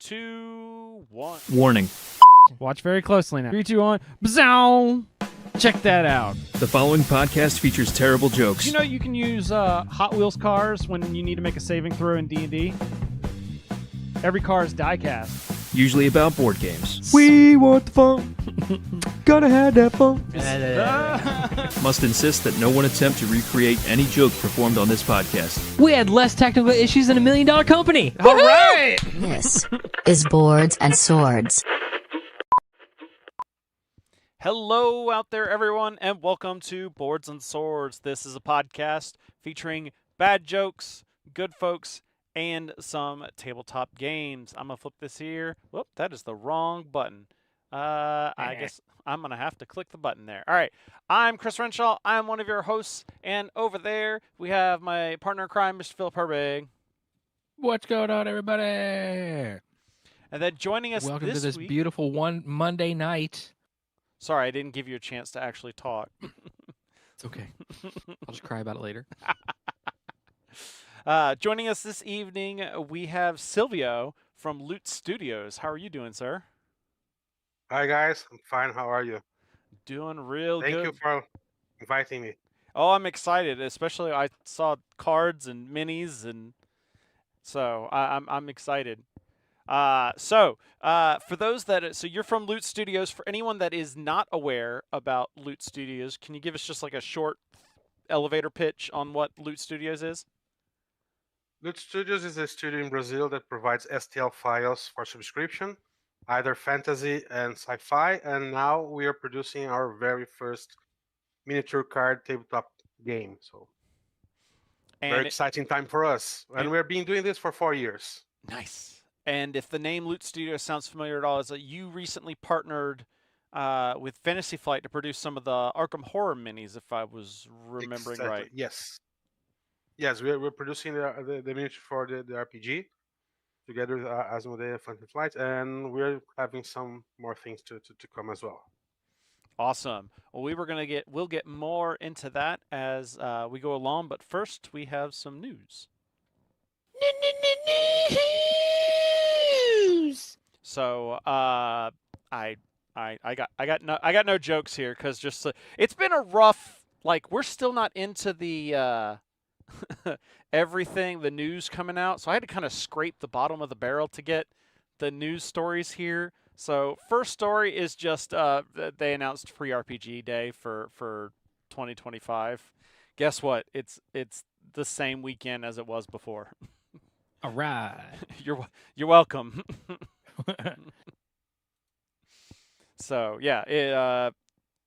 2, 1. Warning. Watch very closely now. 3, 2, 1. Bzow! Check that out. The following podcast features terrible jokes. Did you know you can use Hot Wheels cars when you need to make a saving throw in D&D? Every car is die-cast. Usually about board games. We want the fun. Gotta have that fun. Must insist that no one attempt to recreate any joke performed on this podcast. We had less technical issues than $1 million company. All right! This is Boards and Swords. Hello out there, everyone, and welcome to Boards and Swords. This is a podcast featuring bad jokes, good folks, and some tabletop games. I'm going to flip this here. Whoop, that is the wrong button. I guess I'm going to have to click the button there. All right, I'm Chris Renshaw. I'm one of your hosts, and over there we have my partner in crime, Mr. Philip Herbig. What's going on, everybody? And then joining us Welcome to this week, beautiful Monday night. Sorry, I didn't give you a chance to actually talk. It's okay. I'll just cry about it later. Joining us this evening, we have Silvio from Loot Studios. How are you doing, sir? Hi, guys. I'm fine. How are you? Doing real good. Thank you for inviting me. Oh, I'm excited. Especially, I saw cards and minis, and so I'm excited. For those so you're from Loot Studios. For anyone that is not aware about Loot Studios, can you give us just like a short elevator pitch on what Loot Studios is? Loot Studios is a studio in Brazil that provides STL files for subscription, either fantasy and sci-fi, and now we are producing our very first miniature card tabletop game. So, very exciting time for us. And we've been doing this for 4 years. Nice. And if the name Loot Studios sounds familiar at all, is that you recently partnered with Fantasy Flight to produce some of the Arkham Horror minis, if I was remembering right. Yes. Yes, we're producing the miniature for the RPG together with Asmodee and Fantasy Flight, and we're having some more things to come as well. Awesome. Well, we'll get more into that as we go along, but first we have some news. So I got no jokes here because just it's been a rough, like, we're still not into the everything, the news coming out, so I had to kind of scrape the bottom of the barrel to get the news stories here. So first story is just they announced free RPG day for 2025. Guess what? It's the same weekend as it was before. All right. You're welcome. So yeah, it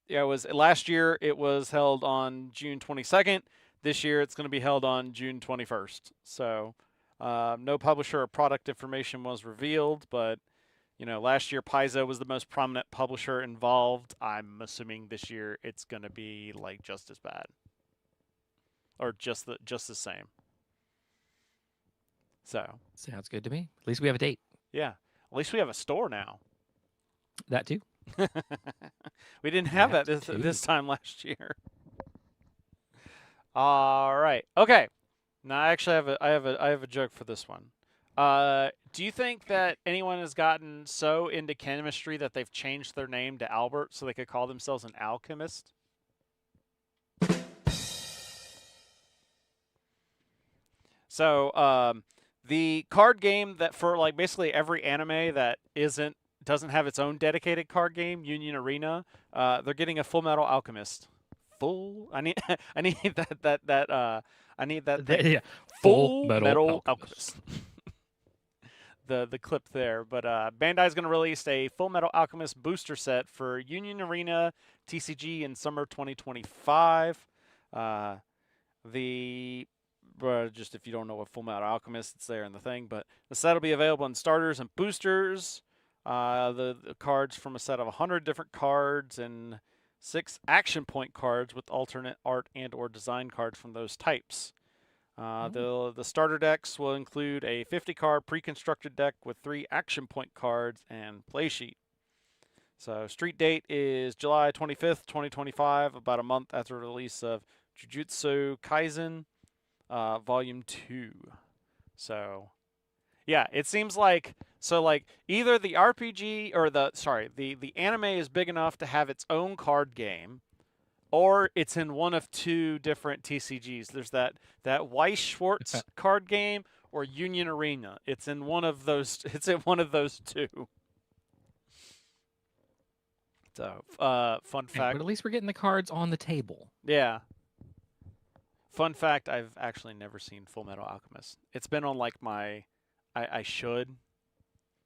was last year. It was held on June 22nd. This year, it's going to be held on June 21st. So no publisher or product information was revealed, but last year Paizo was the most prominent publisher involved. I'm assuming this year it's going to be like just as bad, or just the same. So sounds good to me. At least we have a date. Yeah, at least we have a store now. That too. We didn't have that this time last year. All right. Okay. Now actually I have a joke for this one. Do you think that anyone has gotten so into chemistry that they've changed their name to Albert so they could call themselves an alchemist? So, the card game that for like basically every anime that doesn't have its own dedicated card game, Union Arena, they're getting a Fullmetal Alchemist. I need that. Yeah. Full Metal Alchemist. the clip there, but Bandai's going to release a Fullmetal Alchemist booster set for Union Arena TCG in summer 2025. Just if you don't know what Fullmetal Alchemist, it's there in the thing, but the set will be available in starters and boosters. The cards from a set of 100 different cards and 6 action point cards with alternate art and or design cards from those types. The starter decks will include a 50-card pre-constructed deck with 3 action point cards and play sheet. So street date is July 25th, 2025, about a month after the release of Jujutsu Kaisen Volume 2. So Yeah, it seems like so like either the RPG or the anime is big enough to have its own card game, or it's in one of two different TCGs. There's that Weiss Schwartz card game or Union Arena. It's in one of those. It's in one of those two. So, fun Hey, but fact. at least we're getting the cards on the table. Yeah. Fun fact, I've actually never seen Fullmetal Alchemist. It's been on like my I should.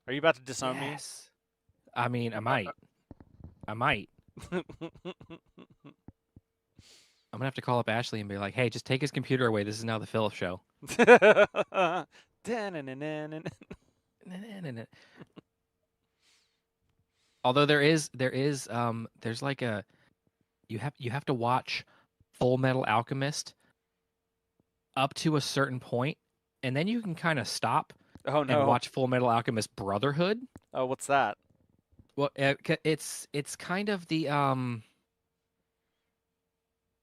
Are you about to disown Yes. I mean, I might. me? I'm gonna have to call up Ashley and be like, "Hey, just take his computer away. This is now the Philip show." Although there's like a you have to watch Full Metal Alchemist up to a certain point, and then you can kind of stop Oh and no. watch Full Metal Alchemist Brotherhood. Oh, what's that? Well, it's kind of the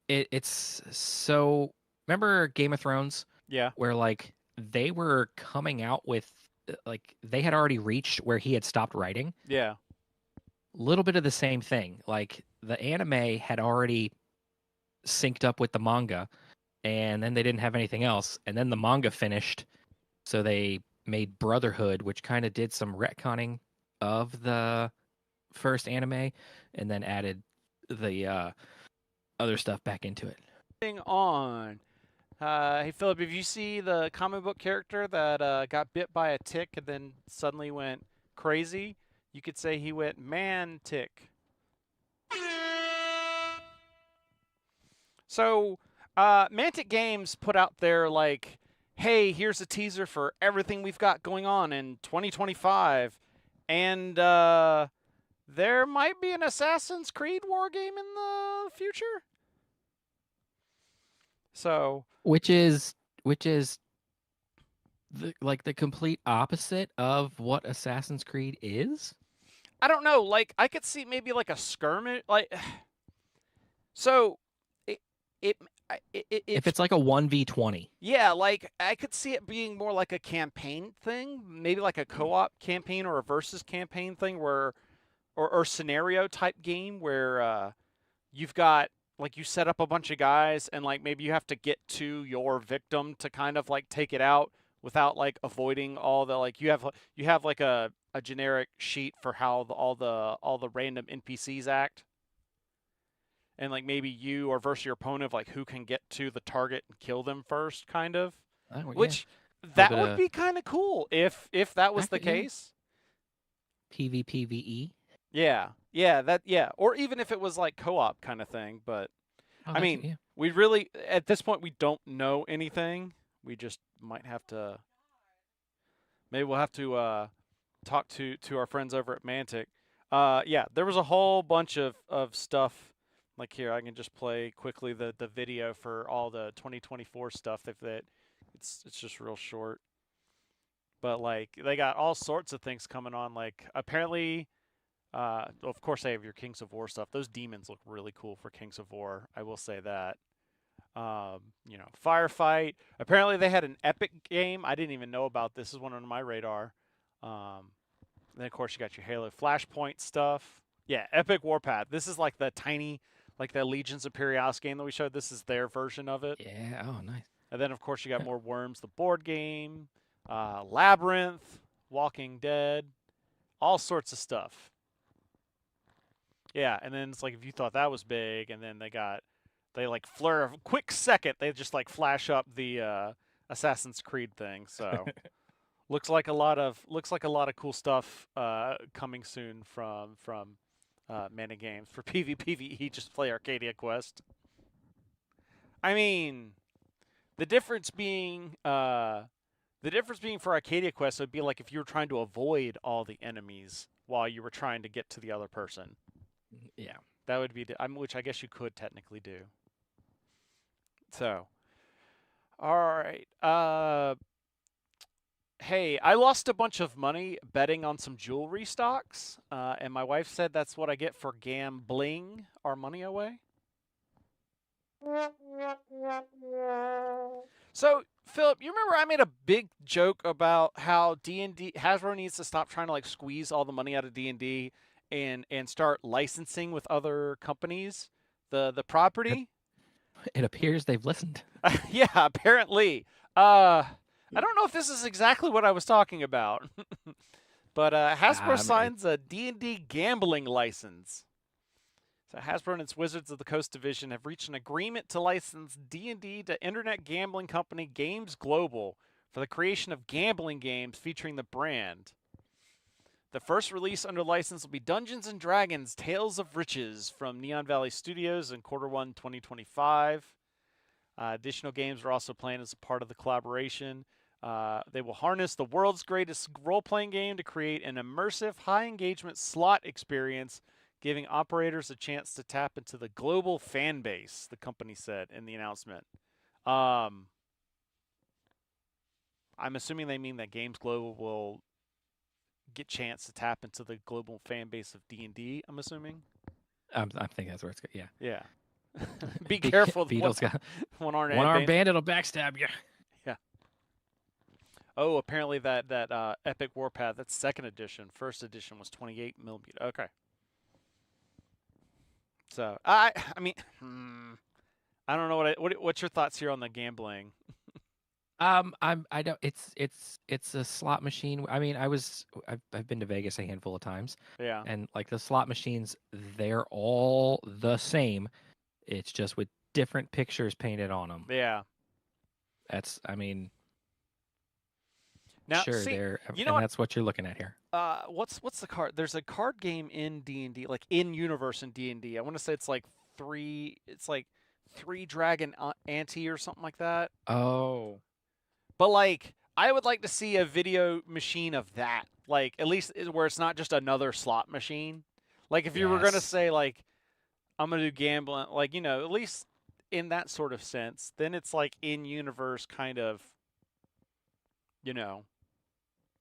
it's so remember Game of Thrones Yeah. where like they were coming out with like they had already reached where he had stopped writing. Yeah. Little bit of the same thing. Like the anime had already synced up with the manga, and then they didn't have anything else, and then the manga finished, so they made Brotherhood, which kind of did some retconning of the first anime, and then added the other stuff back into it. Moving on. Hey Philip, if you see the comic book character that got bit by a tick and then suddenly went crazy, you could say he went Mantic. So, Mantic Games put out their like, hey, here's a teaser for everything we've got going on in 2025, and there might be an Assassin's Creed war game in the future. So, Which is the complete opposite of what Assassin's Creed is. I don't know. Like, I could see maybe like a skirmish. Like, so it it If it's like a 1v20. yeah, like I could see it being more like a campaign thing, maybe like a co-op campaign or a versus campaign thing, where or scenario type game where you've got like you set up a bunch of guys and like maybe you have to get to your victim to kind of like take it out without like avoiding all the like you have like a generic sheet for how all the random NPCs act, and like maybe you or versus your opponent of like who can get to the target and kill them first, kind of. Yeah. Which Little that bit would of be kind of cool if that was the yeah. case. PvPvE. Yeah, or even if it was like co-op kind of thing. But I mean, yeah. we really at this point we don't know anything. We just might have to. Maybe we'll have to talk to our friends over at Mantic. Yeah, there was a whole bunch of stuff. Like here, I can just play quickly the video for all the 2024 stuff. If that, it's just real short. But like they got all sorts of things coming on. Like apparently, of course they have your Kings of War stuff. Those demons look really cool for Kings of War. I will say that. You know, Firefight. Apparently they had an epic game. I didn't even know about this. This is one on my radar. Then of course you got your Halo Flashpoint stuff. Yeah, Epic Warpath. This is like the tiny, like the Legions Imperialis game that we showed. This is their version of it. Yeah. Oh, nice. And then of course you got more Worms, the board game, Labyrinth, Walking Dead, all sorts of stuff. Yeah, and then it's like if you thought that was big, and then they like flare a quick second, they just like flash up the Assassin's Creed thing. So looks like a lot of cool stuff coming soon from Mana Games for PvPvE. Just play Arcadia Quest. I mean, the difference being for Arcadia Quest would be like if you were trying to avoid all the enemies while you were trying to get to the other person. Yeah. That would be which I guess you could technically do. So, all right. Hey, I lost a bunch of money betting on some jewelry stocks, and my wife said that's what I get for gambling our money away. So, Philip, you remember I made a big joke about how D&D Hasbro needs to stop trying to like squeeze all the money out of D&D and start licensing with other companies the property? It appears they've listened. Yeah, apparently. I don't know if this is exactly what I was talking about. But Hasbro It- signs a D&D gambling license. So Hasbro and its Wizards of the Coast division have reached an agreement to license D&D to internet gambling company Games Global for the creation of gambling games featuring the brand. The first release under license will be Dungeons & Dragons Tales of Riches from Neon Valley Studios in Q1 2025. Additional games are also planned as a part of the collaboration. They will harness the world's greatest role-playing game to create an immersive, high-engagement slot experience, giving operators a chance to tap into the global fan base, the company said in the announcement. I'm assuming they mean that Games Global will get chance to tap into the global fan base of D&D, I'm assuming. I'm thinking that's where it's going. Yeah. Yeah. Be careful. Beetle's got one arm one-armed bandit will backstab you. Oh, apparently that Epic Warpath, that's second edition. First edition was 28 millimeter. Okay. So I mean, I don't know what's your thoughts here on the gambling? I don't. It's a slot machine. I mean, I've been to Vegas a handful of times, Yeah. and like the slot machines, they're all the same. It's just with different pictures painted on them. Yeah. I mean, Now, sure, see, they're, you know and what? that's what you're looking at here. What's the card? There's a card game in D&D, like in universe in D&D. I want to say it's like three dragon ante or something like that. Oh, But like, I would like to see a video machine of that. Like, at least where it's not just another slot machine. Like, if you were gonna yes. say like, I'm gonna do gambling, like at least in that sort of sense, then it's like in universe kind of,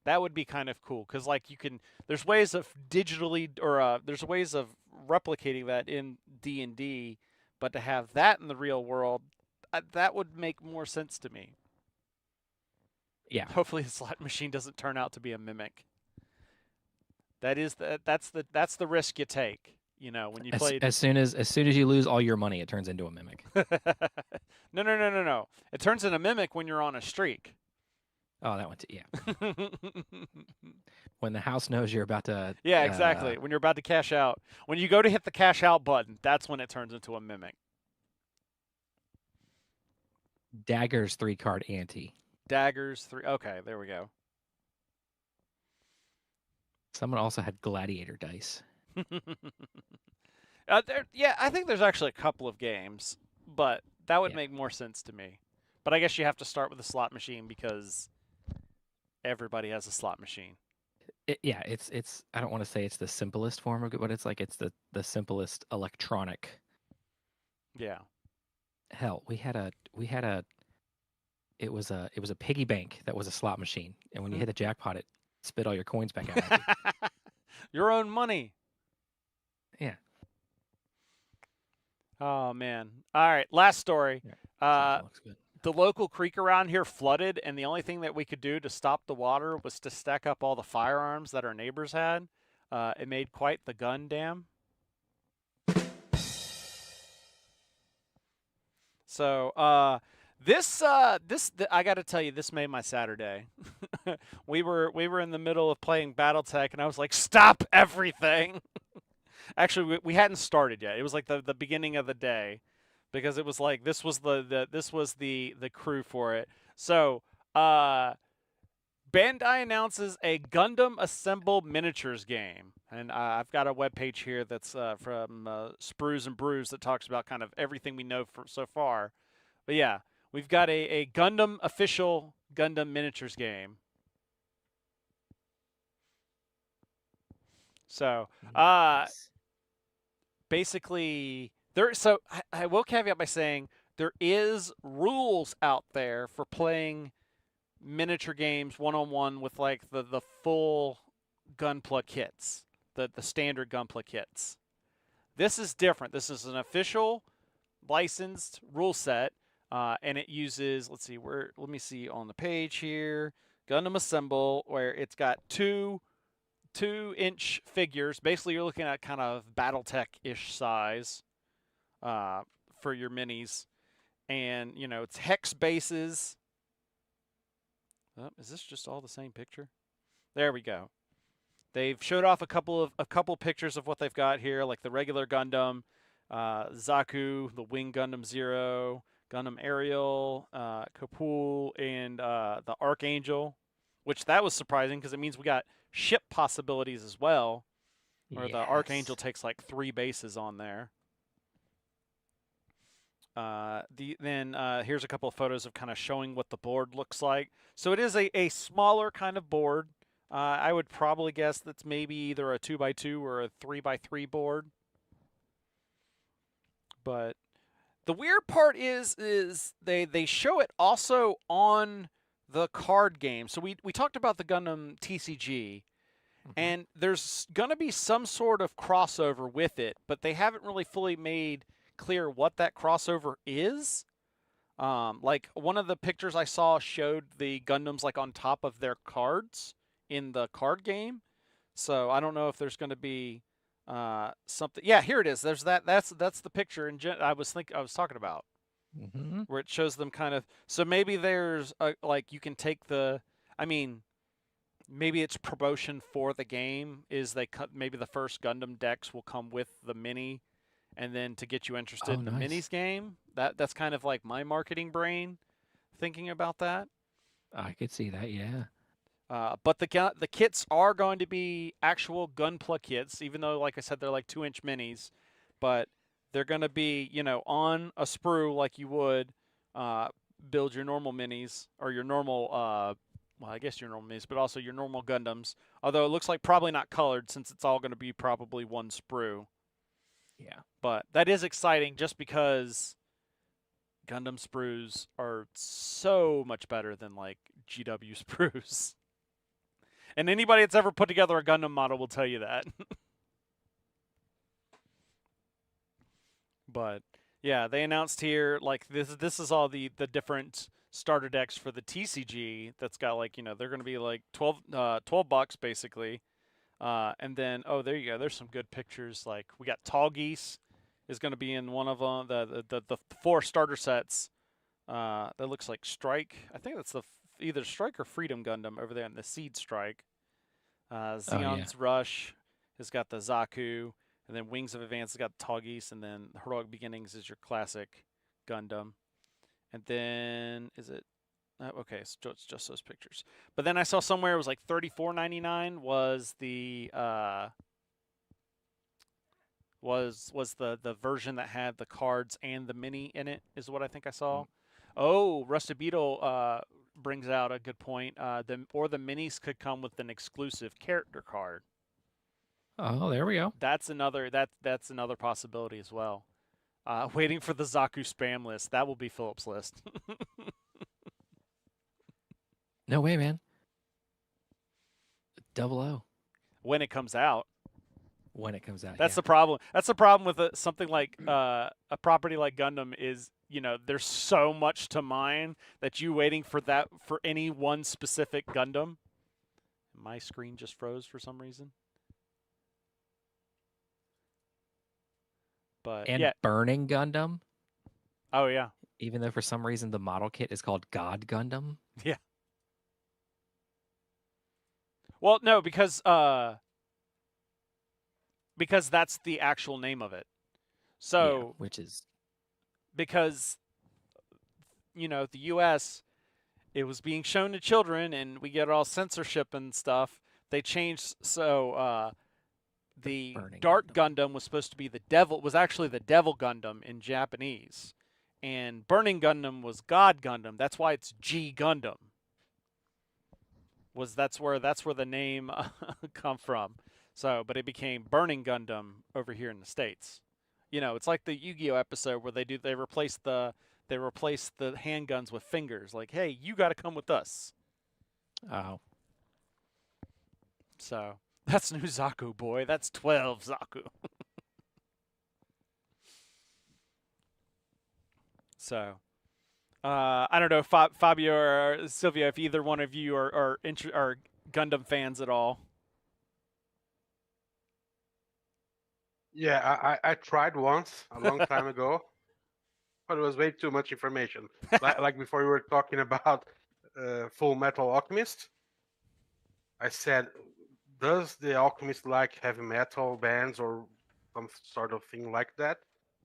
that would be kind of cool because like there's ways of digitally or there's ways of replicating that in D&D, but to have that in the real world, that would make more sense to me. Yeah. Hopefully the slot machine doesn't turn out to be a mimic. That's the risk you take, when you play. As soon as you lose all your money, it turns into a mimic. No. It turns into a mimic when you're on a streak. Oh, that one too. Yeah. When the house knows you're about to. Yeah, exactly. When you're about to cash out. When you go to hit the cash out button, that's when it turns into a mimic. Dagger's 3-card ante. Daggers 3. Okay, there we go. Someone also had gladiator dice. I think there's actually a couple of games, but that would Yeah. make more sense to me. But I guess you have to start with a slot machine because everybody has a slot machine. It's. I don't want to say it's the simplest form of it, but it's like it's the simplest electronic. Yeah. Hell, we had a. It was a piggy bank that was a slot machine, and when you hit the jackpot, it spit all your coins back out. At you. Your own money. Yeah. Oh man. All right, last story. That looks good. The local creek around here flooded, and the only thing that we could do to stop the water was to stack up all the firearms that our neighbors had. It made quite the gun dam. So I got to tell you, this made my Saturday. we were in the middle of playing BattleTech, and I was like, "Stop everything!" Actually, we hadn't started yet. It was like the beginning of the day, because it was like this was the crew for it. So Bandai announces a Gundam Assemble miniatures game, and I've got a webpage here that's from Sprues and Brews that talks about kind of everything we know so far. But yeah, we've got a Gundam official Gundam miniatures game. So basically I will caveat by saying there is rules out there for playing miniature games one-on-one with like the full Gunpla kits, the standard Gunpla kits. This is different. This is an official licensed rule set, and it uses. Let me see on the page here. Gundam Assemble, where it's got two-inch figures. Basically, you're looking at kind of BattleTech-ish size for your minis, and it's hex bases. Oh, is this just all the same picture? There we go. They've showed off a couple pictures of what they've got here, like the regular Gundam, Zaku, the Wing Gundam Zero, Gundam Ariel, Kapul, and the Archangel, which that was surprising because it means we got ship possibilities as well, where the Archangel takes like 3 bases on there. Here's a couple of photos of kind of showing what the board looks like. So it is a smaller kind of board. I would probably guess that's maybe either a 2x2 or a 3x3 board. But the weird part is they show it also on the card game. So we talked about the Gundam TCG, and there's gonna be some sort of crossover with it, but they haven't really fully made clear what that crossover is. Like one of the pictures I saw showed the Gundams like on top of their cards in the card game. So I don't know if there's going to be something. Yeah, here it is. There's that. That's the picture. And I was talking about where it shows them kind of. So maybe there's like you can take the. I mean, maybe it's promotion for the game. Is maybe the first Gundam decks will come with the mini, and then to get you interested in the minis game. That's kind of like my marketing brain thinking about that. I could see that, yeah. But the kits are going to be actual Gunpla kits, even though, like I said, they're like 2-inch minis. But they're going to be, on a sprue like you would build your normal minis or your normal, well, I guess your normal minis, but also your normal Gundams. Although it looks like probably not colored since it's all going to be probably one sprue. Yeah. But that is exciting just because Gundam sprues are so much better than like GW sprues. And anybody that's ever put together a Gundam model will tell you that. But yeah, they announced here like this is all the different starter decks for the TCG that's got like, they're going to be like 12 bucks basically. And then there you go. There's some good pictures. Like we got Tall Geese is going to be in one of them. The 4 starter sets. That looks like Strike. I think that's either Strike or Freedom Gundam over there in the Seed Strike. Zeon's Rush has got the Zaku, and then Wings of Advance has got the Tall Geese, and then Heroic Beginnings is your classic Gundam. And then is it? Okay, so it's just those pictures. But then I saw somewhere it was like $34.99 was the was the version that had the cards and the mini in it is what I think I saw. Oh, Rusted Beetle brings out a good point. The minis could come with an exclusive character card. Oh, there we go. That's another possibility as well. Waiting for the Zaku spam list. That will be Philip's list. No way, man. 00. When it comes out. When it comes out. That's the problem. That's the problem with something like a property like Gundam is, there's so much to mine that you waiting for any one specific Gundam. My screen just froze for some reason. But Burning Gundam. Oh yeah. Even though for some reason the model kit is called God Gundam. Yeah. Well, no, because that's the actual name of it. So, which is because the US, it was being shown to children, and we get all censorship and stuff. They changed the Dark Gundam was supposed to be was actually the Devil Gundam in Japanese, and Burning Gundam was God Gundam. That's why it's G Gundam. That's where the name come from. So, but it became Burning Gundam over here in the States. It's like the Yu-Gi-Oh episode where they replace the handguns with fingers. Like, hey, you got to come with us. Oh. So that's new Zaku, boy. That's 12 Zaku. So I don't know, Fabio or Silvia, if either one of you are Gundam fans at all. Yeah, I tried once a long time ago, but it was way too much information. Like before, we were talking about Full Metal Alchemist. I said, does the Alchemist like heavy metal bands or some sort of thing like that?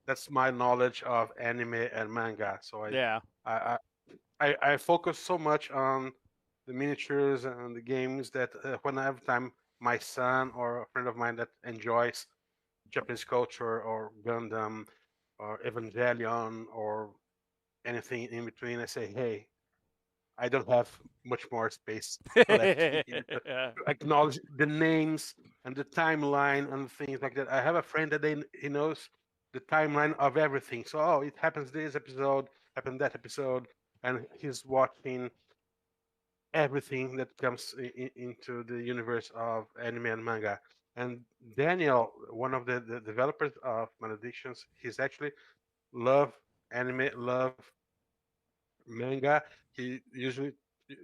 That's my knowledge of anime and manga. So Yeah. I, I focus so much on the miniatures and the games that when every time my son or a friend of mine that enjoys Japanese culture or Gundam or Evangelion or anything in between, I say, hey, I don't have much more space left here to acknowledge the names and the timeline and things like that. I have a friend that he knows the timeline of everything. So, oh, it happens this episode, happened that episode, and he's watching everything that comes into the universe of anime and manga. And Daniel, one of the developers of Maledictions, he's actually love anime, love manga. He usually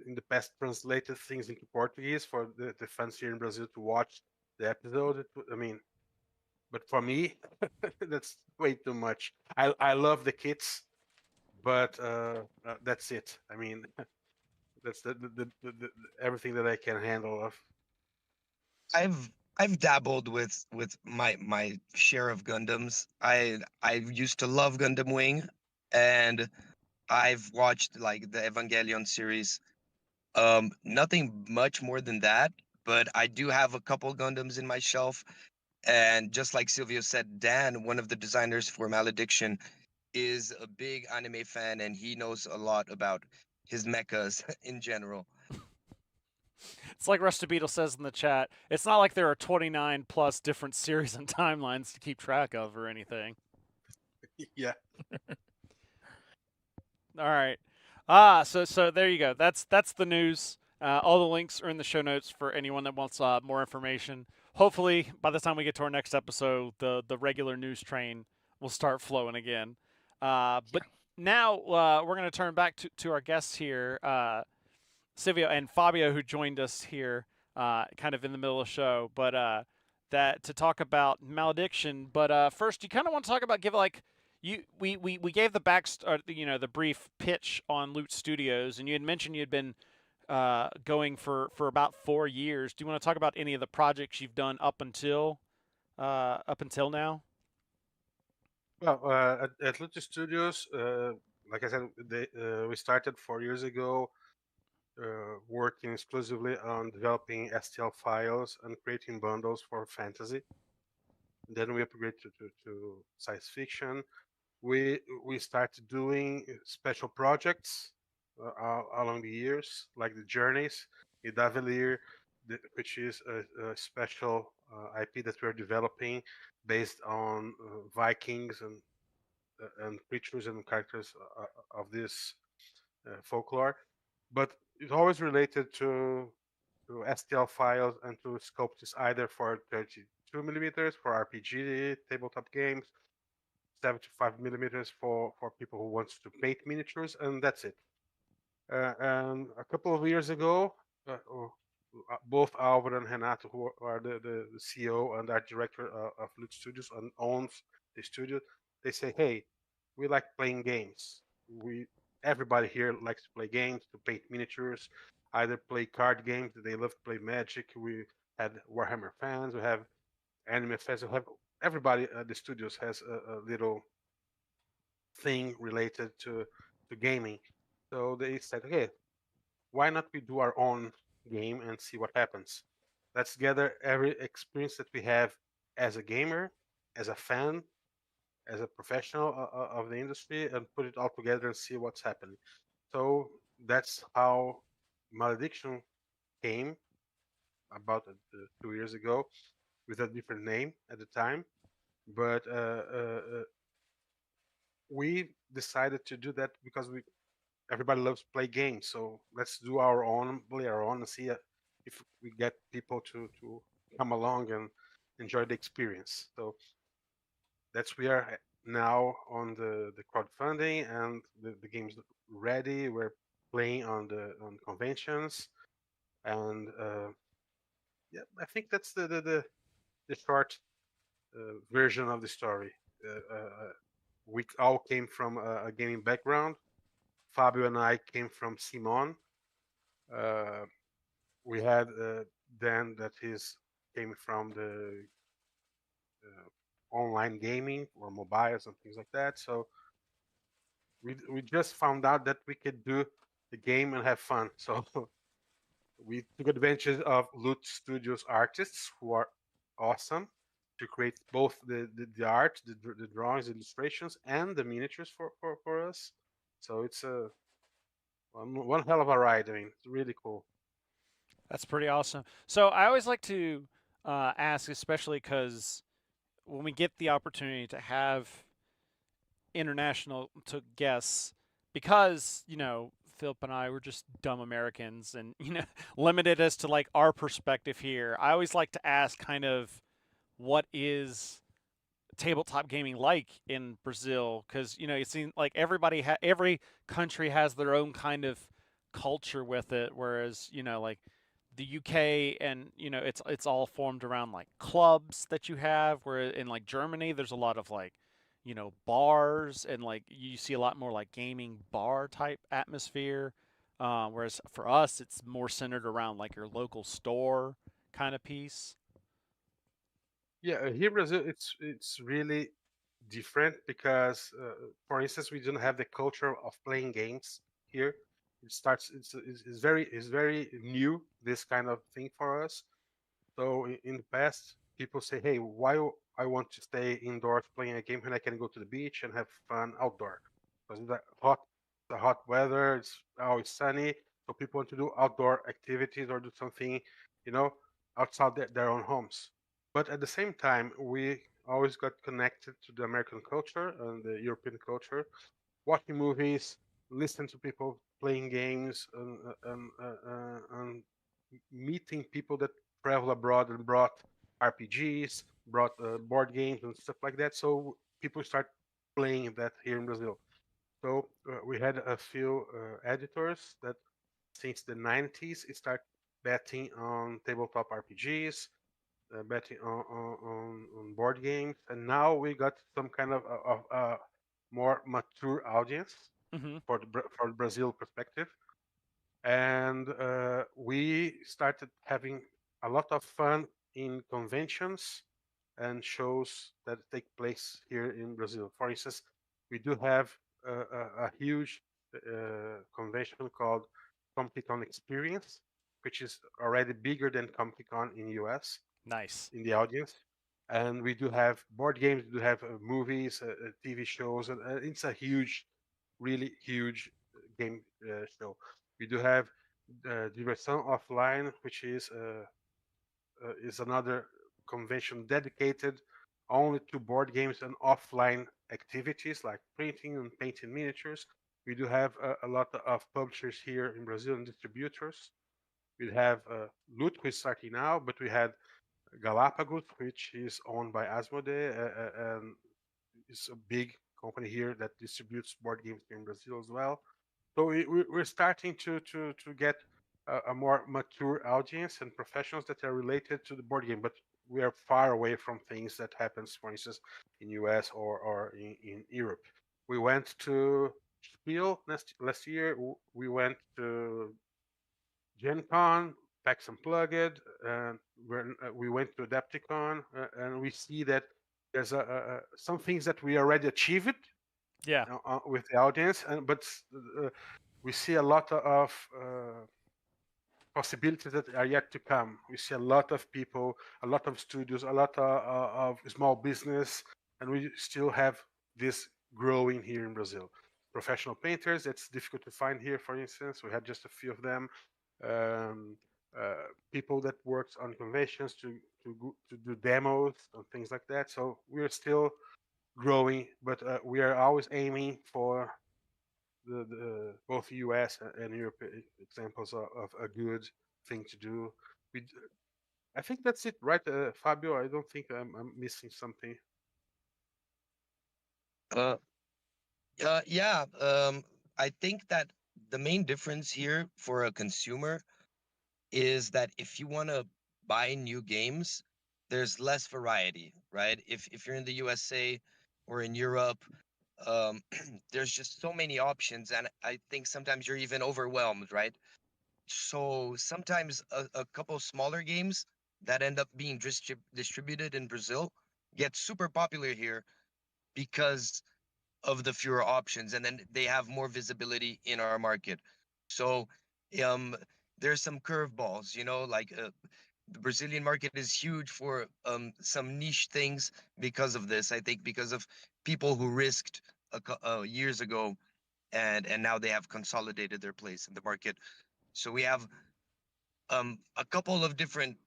in the past translated things into Portuguese for the fans here in Brazil to watch the episode. I mean, but for me, that's way too much. I love the kids, but that's it. I mean, that's the everything that I can handle of. I've dabbled with my share of Gundams. I used to love Gundam Wing, and I've watched like the Evangelion series. Nothing much more than that, but I do have a couple Gundams in my shelf. And just like Silvio said, Dan, one of the designers for Malediction, is a big anime fan, and he knows a lot about his mechas in general. It's like Rusty Beetle says in the chat. It's not like there are 29 plus different series and timelines to keep track of or anything. Yeah. All right. So there you go. That's the news. All the links are in the show notes for anyone that wants more information. Hopefully, by the time we get to our next episode, the regular news train will start flowing again. But now we're going to turn back to our guests here, Silvio and Fabio, who joined us here, kind of in the middle of the show. But that to talk about Malediction. But first, you kind of want to talk about we gave the the brief pitch on Loot Studios, and you had mentioned you had been going for about 4 years. Do you want to talk about any of the projects you've done up until now? Well, at Lucha Studios, like I said, we started 4 years ago, working exclusively on developing STL files and creating bundles for fantasy. Then we upgraded to science fiction. We started doing special projects along the years, like the Journeys, Idavelier, which is a special IP that we're developing based on Vikings and creatures and characters of this folklore. But it's always related to STL files and to sculpts either for 32 millimeters for RPG tabletop games, 75 millimeters for people who wants to paint miniatures, and that's it. And a couple of years ago, both Alvaro and Renato, who are the CEO and art director of Loot Studios and owns the studio, they say, "Hey, we like playing games. We Everybody here likes to play games, to paint miniatures, either play card games. They love to play Magic. We had Warhammer fans. We have anime fans. We have everybody at the studios has a little thing related to gaming. So they said, okay, why not we do our own game and see what happens? Let's gather every experience that we have as a gamer, as a fan, as a professional of the industry, and put it all together and see what's happening. So that's how Malediction came about 2 years ago with a different name at the time. But we decided to do that because everybody loves to play games. So let's do our own, play our own, and see if we get people to come along and enjoy the experience. So that's now on the crowdfunding, and the game's ready. We're playing on conventions, and yeah, I think that's the short version of the story. We all came from a gaming background. Fabio and I came from Simon. Uh, we had Dan that is came from the online gaming or mobiles and things like that. So we just found out that we could do the game and have fun. So we took advantage of Loot Studios artists who are awesome to create both the art, the drawings, the illustrations, and the miniatures for us. So it's a one hell of a ride. I mean, it's really cool. That's pretty awesome. So I always like to ask, especially because when we get the opportunity to have international to guests, because Philip and I were just dumb Americans, and limited as to like our perspective here. I always like to ask, kind of, what is tabletop gaming like in Brazil? Because it seems like every country has their own kind of culture with it, whereas like the UK, and it's all formed around like clubs that you have. Where in like Germany, there's a lot of like bars, and like you see a lot more like gaming bar type atmosphere. Whereas for us, it's more centered around like your local store kind of piece. Yeah, here in Brazil, it's really different because, for instance, we don't have the culture of playing games here. It starts. It's very new, this kind of thing for us. So in the past, people say, "Hey, why I want to stay indoors playing a game when I can go to the beach and have fun outdoor? Because the hot weather, it's always sunny, so people want to do outdoor activities or do something, you know, outside their own homes. But at the same time, we always got connected to the American culture and the European culture, watching movies, listening to people playing games, and meeting people that travel abroad and brought RPGs, brought board games and stuff like that. So people start playing that here in Brazil. So we had a few editors that since the 90s start betting on tabletop RPGs, betting on board games, and now we got some kind of more mature audience Mm-hmm. for the Brazil perspective, and we started having a lot of fun in conventions and shows that take place here in Brazil. For instance, we do have a huge convention called Comic Con Experience, which is already bigger than Comic Con in US Nice. in the audience. And we do have board games, we do have movies, TV shows, and it's a huge, really huge game show. We do have Diversão Offline, which is another convention dedicated only to board games and offline activities like printing and painting miniatures. We do have a lot of publishers here in Brazil and distributors. We have Loot, who is starting now, but we had Galapagos, which is owned by Asmodee, and it's a big company here that distributes board games here in Brazil as well. So we're starting to get a more mature audience and professionals that are related to the board game, but we are far away from things that happens, for instance, in US or in Europe. We went to Spiel last year. We went to Gen Con, PAX Unplugged, and we went to Adepticon, and we see that there's some things that we already achieved Yeah. with the audience, but we see a lot of possibilities that are yet to come. We see a lot of people, a lot of studios, a lot of small business, and we still have this growing here in Brazil. Professional painters, it's difficult to find here, for instance. We had just a few of them. Um, People that worked on conventions to do demos and things like that. So we're still growing, but we are always aiming for both US and Europe examples of a good thing to do. We, I think that's it, right, Fabio? I don't think I'm missing something. Uh, yeah. I think that the main difference here for a consumer is that if you want to buy new games, there's less variety, right? If you're in the USA or in Europe, um, there's just so many options, and I think sometimes you're even overwhelmed, right? So sometimes a couple smaller games that end up being distributed in Brazil get super popular here because of the fewer options, and then they have more visibility in our market. So um there's some curveballs, like the Brazilian market is huge for some niche things because of this. I think because of people who risked years ago, and now they have consolidated their place in the market. So we have a couple of different,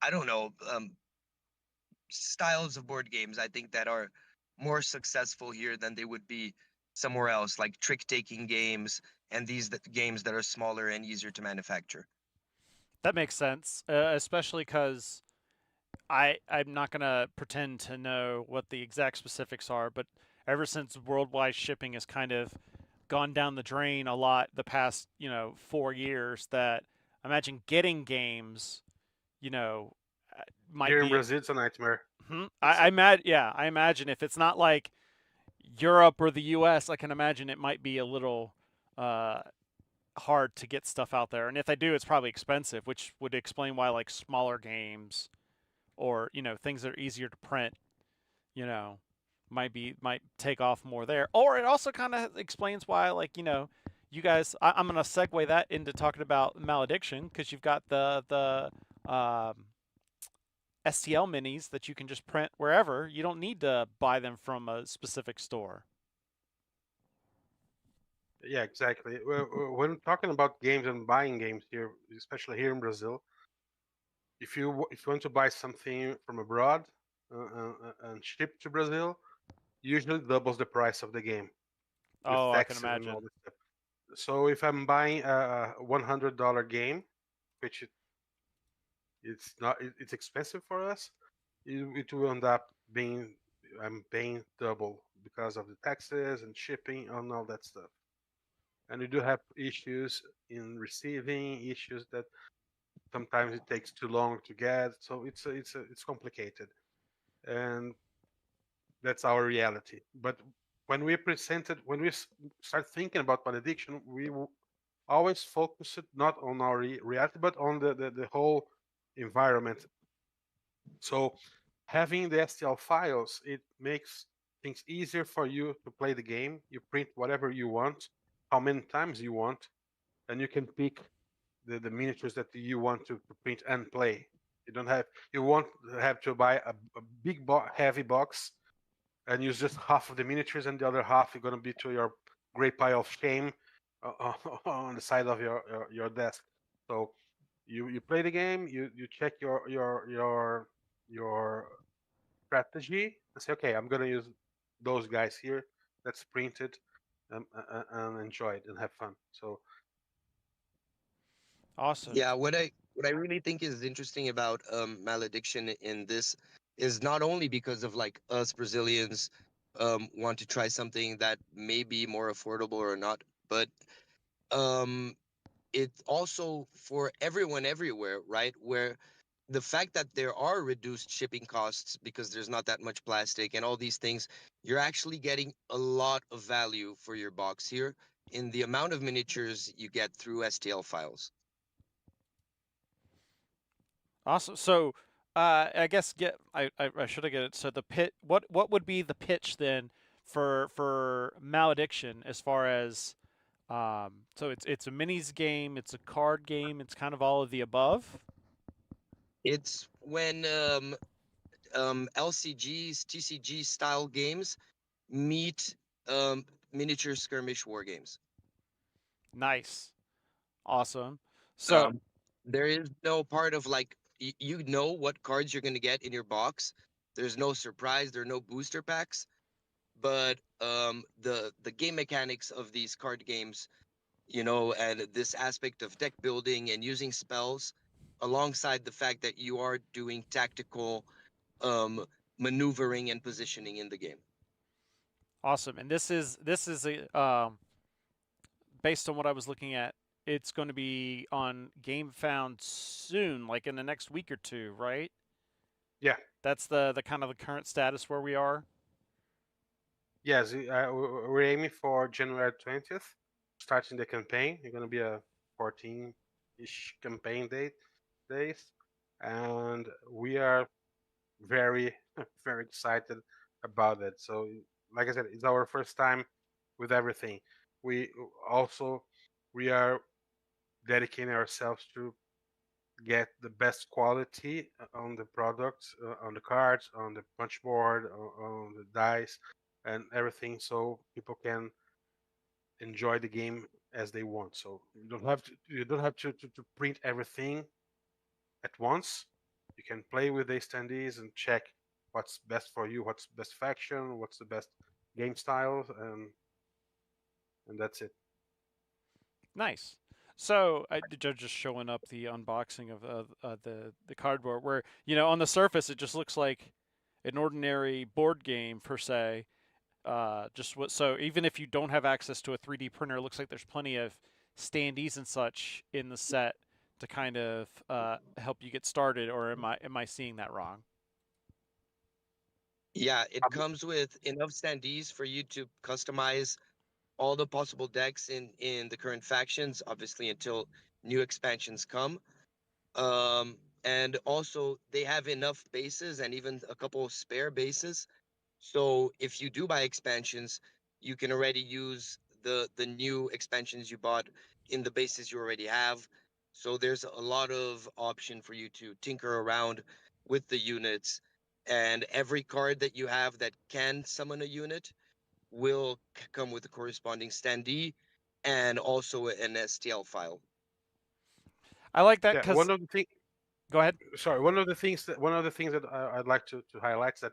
I don't know, styles of board games, I think, that are more successful here than they would be somewhere else, like trick taking games and games that are smaller and easier to manufacture. That makes sense, especially because I'm not gonna pretend to know what the exact specifics are, but ever since worldwide shipping has kind of gone down the drain a lot the past 4 years, that I imagine getting games you know might Here in be. Brazil, it's a nightmare. I imagine if it's not like Europe or the U.S., I can imagine it might be a little uh, hard to get stuff out there. And if they do, it's probably expensive, which would explain why like smaller games or things that are easier to print, you know, might take off more there. Or it also kind of explains why like you guys. I'm gonna segue that into talking about Malediction because you've got the STL minis that you can just print wherever. You don't need to buy them from a specific store. Yeah, exactly. When talking about games and buying games here, especially here in Brazil, if you want to buy something from abroad and ship to Brazil, usually doubles the price of the game with Oh, I can taxes and all imagine. this stuff. So if I'm buying a $100 game, which it's not, it's expensive for us, it will end up being I'm paying double because of the taxes and shipping and all that stuff. And we do have issues in receiving, issues that sometimes it takes too long to get. So it's complicated, and that's our reality. But when we start thinking about Malediction, we always focus it not on our reality, but on the whole environment. So having the STL files, it makes things easier for you to play the game. You print whatever you want, how many times you want, and you can pick the miniatures that you want to print and play. You won't have to buy a big heavy box and use just half of the miniatures, and the other half is going to be to your great pile of shame on the side of your desk. So you play the game, you check your strategy and say, okay, I'm going to use those guys here. Let's print it and enjoy it and have fun. So Awesome. Yeah, what I really think is interesting about Malediction in this is not only because of like us Brazilians want to try something that may be more affordable or not, but um it's also for everyone everywhere, right? Where the fact that there are reduced shipping costs because there's not that much plastic and all these things, you're actually getting a lot of value for your box here in the amount of miniatures you get through STL files. Awesome. So, I guess I should have get it. So the pit. What would be the pitch then for Malediction as far as so it's a minis game, it's a card game, it's kind of all of the above. It's when LCGs, TCG style games meet miniature skirmish war games. Nice. Awesome. So, Um, there is no part of like you know what cards you're going to get in your box. There's no surprise. There are no booster packs. But the game mechanics of these card games, and this aspect of deck building and using spells, alongside the fact that you are doing tactical um, maneuvering and positioning in the game. Awesome. And this is a based on what I was looking at. It's going to be on Game Found soon, like in the next week or two, right? Yeah. That's the kind of the current status where we are. Yes, we're aiming for January 20th, starting the campaign. It's gonna be a 14-ish campaign days, and we are very very excited about it. So, like I said, it's our first time with everything. We also we are dedicating ourselves to get the best quality on the products, on the cards, on the punch board, on the dice, and everything, so people can enjoy the game as they want. So you don't have to print everything at once. You can play with the standees and check what's best for you, what's best faction, what's the best game style, and that's it. Nice. So they're just showing up the unboxing of the cardboard, where on the surface it just looks like an ordinary board game per se. Just what so even if you don't have access to a 3D printer, it looks like there's plenty of standees and such in the set to kind of help you get started. Or am I seeing that wrong? Yeah, it comes with enough standees for you to customize all the possible decks in the current factions, obviously until new expansions come. And also they have enough bases and even a couple of spare bases. So if you do buy expansions, you can already use the new expansions you bought in the bases you already have. So there's a lot of option for you to tinker around with the units. And every card that you have that can summon a unit will come with a corresponding standee and also an STL file. I like that Yeah, because go ahead. one of the things that I'd like to highlight is that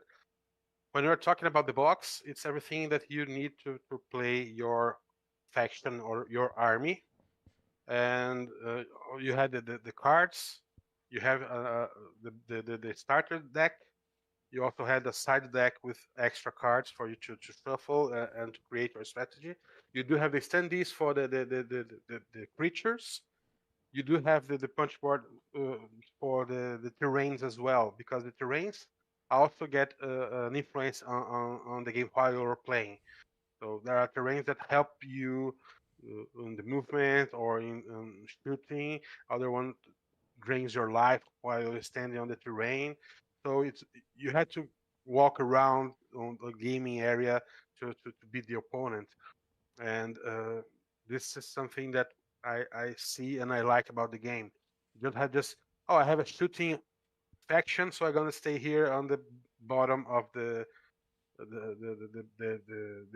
when you're talking about the box, it's everything that you need to play your faction or your army. And you had the cards, you have the starter deck. You also had a side deck with extra cards for you to shuffle and to create your strategy. You do have the standees for the creatures. You do have the punch board for the terrains as well, because the terrains also get an influence on the game while you're playing. So there are terrains that help you in the movement or in shooting. Other one drains your life while you're standing on the terrain. So it's you had to walk around on the gaming area to beat the opponent. And this is something that I see and I like about the game. You don't have just, oh, I have a shooting faction, so I'm gonna stay here on the bottom of the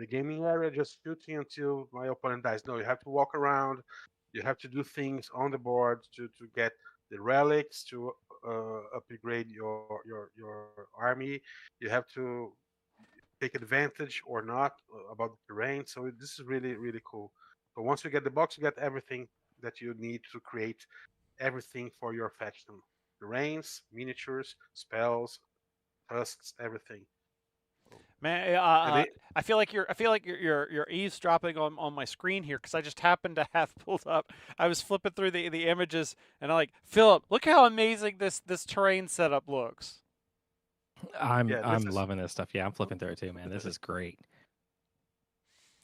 gaming area, just shooting until my opponent dies. No, you have to walk around. You have to do things on the board to get the relics to upgrade your army. You have to take advantage or not about the terrain. So this is really really cool. So once you get the box, you get everything that you need to create everything for your faction: terrains, miniatures, spells, tusks, everything. Man, And it, I feel like you're eavesdropping on my screen here because I just happened to have pulled up. I was flipping through the images and I'm like, Philip, look how amazing this terrain setup looks. I'm yeah, I'm loving this stuff. Yeah, I'm flipping through it too, man. This is great.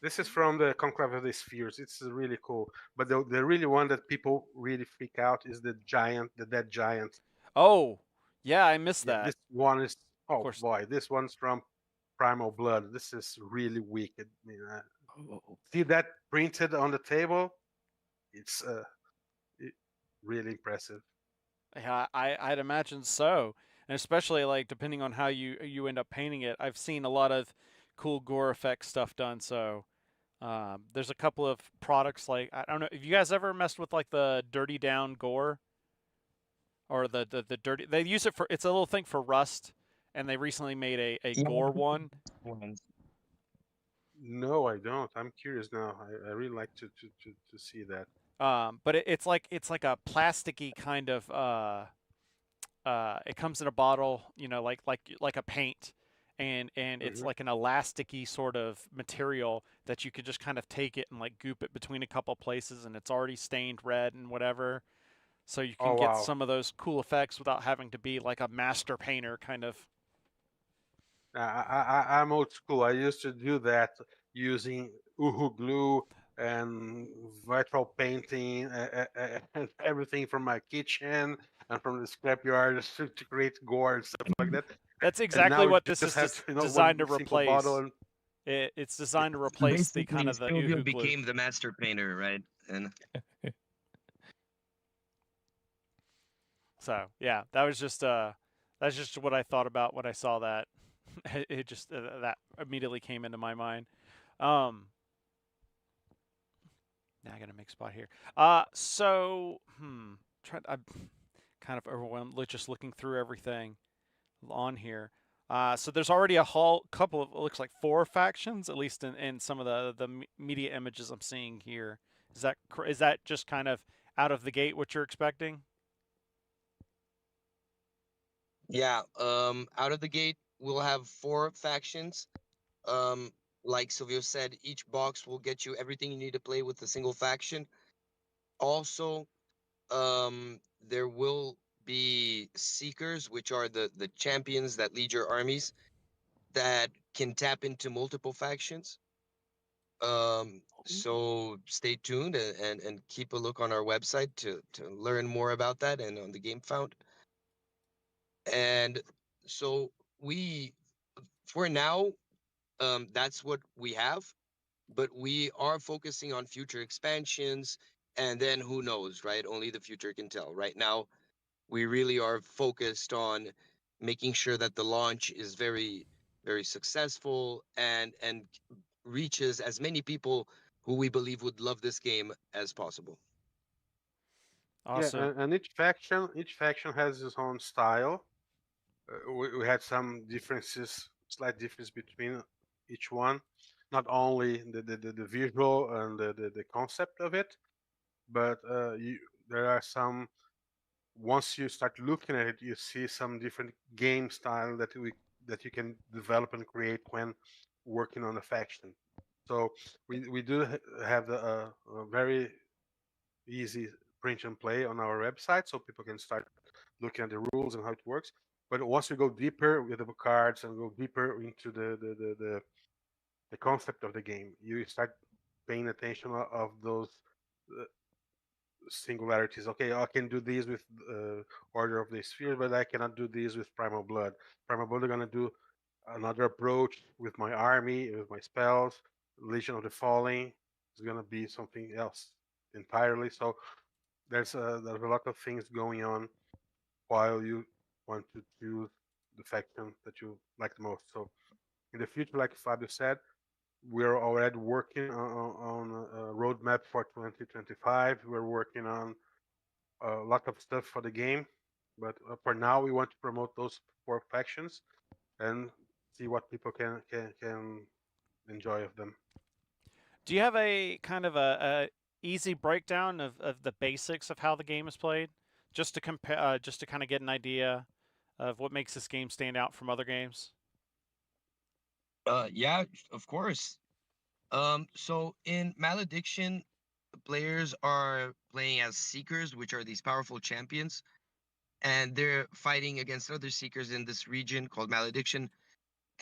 this is from the Conclave of the Spheres. It's really cool. But the really one that people really freak out is the giant, the dead giant. Oh, yeah, I missed Yeah, that. this one is, Of oh course. boy, this one's from Primal Blood. This is really wicked. I mean, Oh, see that printed on the table? It's it, really impressive. Yeah, I'd imagine so, and especially like depending on how you end up painting it. I've seen a lot of cool gore effect stuff done. So there's a couple of products like I don't know. Have you guys ever messed with like the Dirty Down gore or the dirty? They use it for it's a little thing for Rust, and they recently made a Yeah, gore one. ones. No, I don't. I'm curious now. I really like to see that. But it's like a plasticky kind of it comes in a bottle, like a paint, and it's Mhm. like an elasticy sort of material that you could just kind of take it and like goop it between a couple places, and it's already stained red and whatever. So you can Oh get wow. some of those cool effects without having to be like a master painter kind of. I'm old school. I used to do that using Uhu glue and virtual painting and everything from my kitchen and from the scrapyard to create gore and stuff like that. That's And exactly now it what this just is has designed one to simple bottle replace. and It's designed to So replace the kind basically, of the Silvio Uhu glue. became the master painter, right? And So yeah, that's just what I thought about when I saw that. It just that immediately came into my mind. Um, Now I got to make a spot here. I'm kind of overwhelmed just looking through everything on here. So there's already a whole couple of, it looks like 4 factions, at least in some of the media images I'm seeing here. Is that just kind of out of the gate what you're expecting? yeah, out of the gate, we'll have 4 factions. Um, like Silvio said, each box will get you everything you need to play with a single faction. Also, there will be seekers, which are the champions that lead your armies that can tap into multiple factions. So stay tuned and keep a look on our website to learn more about that and on the game found. And so we, for now, that's what we have, but we are focusing on future expansions, and then who knows, right? Only the future can tell. Right now, we really are focused on making sure that the launch is very, very successful and reaches as many people who we believe would love this game as possible. yeah, Awesome. and each faction has its own style. We had some differences, slight difference between each one. Not only the visual and the concept of it, but there are some. Once you start looking at it, you see some different game style that you can develop and create when working on a faction. So we do have a very easy print and play on our website, so people can start looking at the rules and how it works. But once we go deeper with the cards and go deeper into the concept of the game, you start paying attention of those uh, singularities. Okay, I can do these with Order of the Sphere, but I cannot do these with Primal Blood. Primal Blood are gonna do another approach with my army, with my spells. Legion of the Falling is gonna be something else entirely. So there's a lot of things going on while you want to choose the faction that you like the most. So in the future, like Fabio said, we're already working on a roadmap for 2025. We're working on a lot of stuff for the game, but for now, we want to promote those 4 factions and see what people can enjoy of them. Do you have a kind of a easy breakdown of the basics of how the game is played, just to compare, just to kind of get an idea of what makes this game stand out from other games? Yeah, of course. So in Malediction, the players are playing as seekers, which are these powerful champions, and they're fighting against other seekers in this region called Malediction,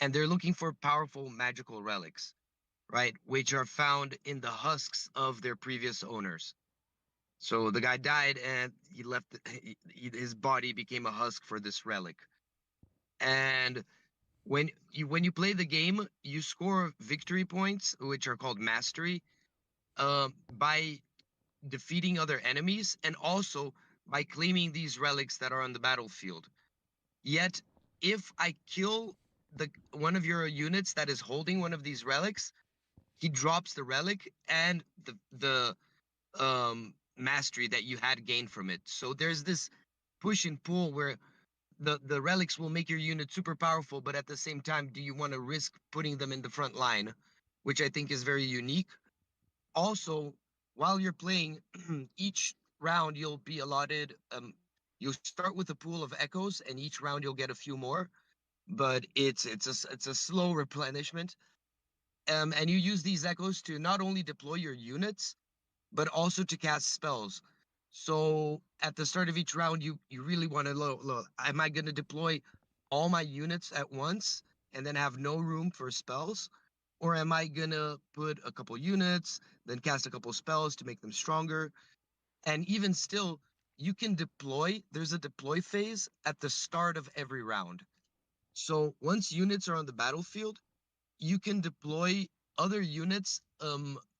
and they're looking for powerful magical relics, right? Which are found in the husks of their previous owners. So the guy died, and he left. His body became a husk for this relic. And when you play the game, you score victory points, which are called mastery, by defeating other enemies and also by claiming these relics that are on the battlefield. Yet, if I kill the one of your units that is holding one of these relics, he drops the relic and the mastery that you had gained from it. So there's this push and pull where the relics will make your unit super powerful, but at the same time, do you want to risk putting them in the front line, which I think is very unique. Also, while you're playing, each round you'll be allotted. You'll start with a pool of echoes, and each round you'll get a few more. but it's a slow replenishment. And you use these echoes to not only deploy your units, but also to cast spells. So at the start of each round, you really want to look, am I going to deploy all my units at once and then have no room for spells? Or am I going to put a couple units, then cast a couple spells to make them stronger? And even still, you can deploy, there's a deploy phase at the start of every round. So once units are on the battlefield, you can deploy other units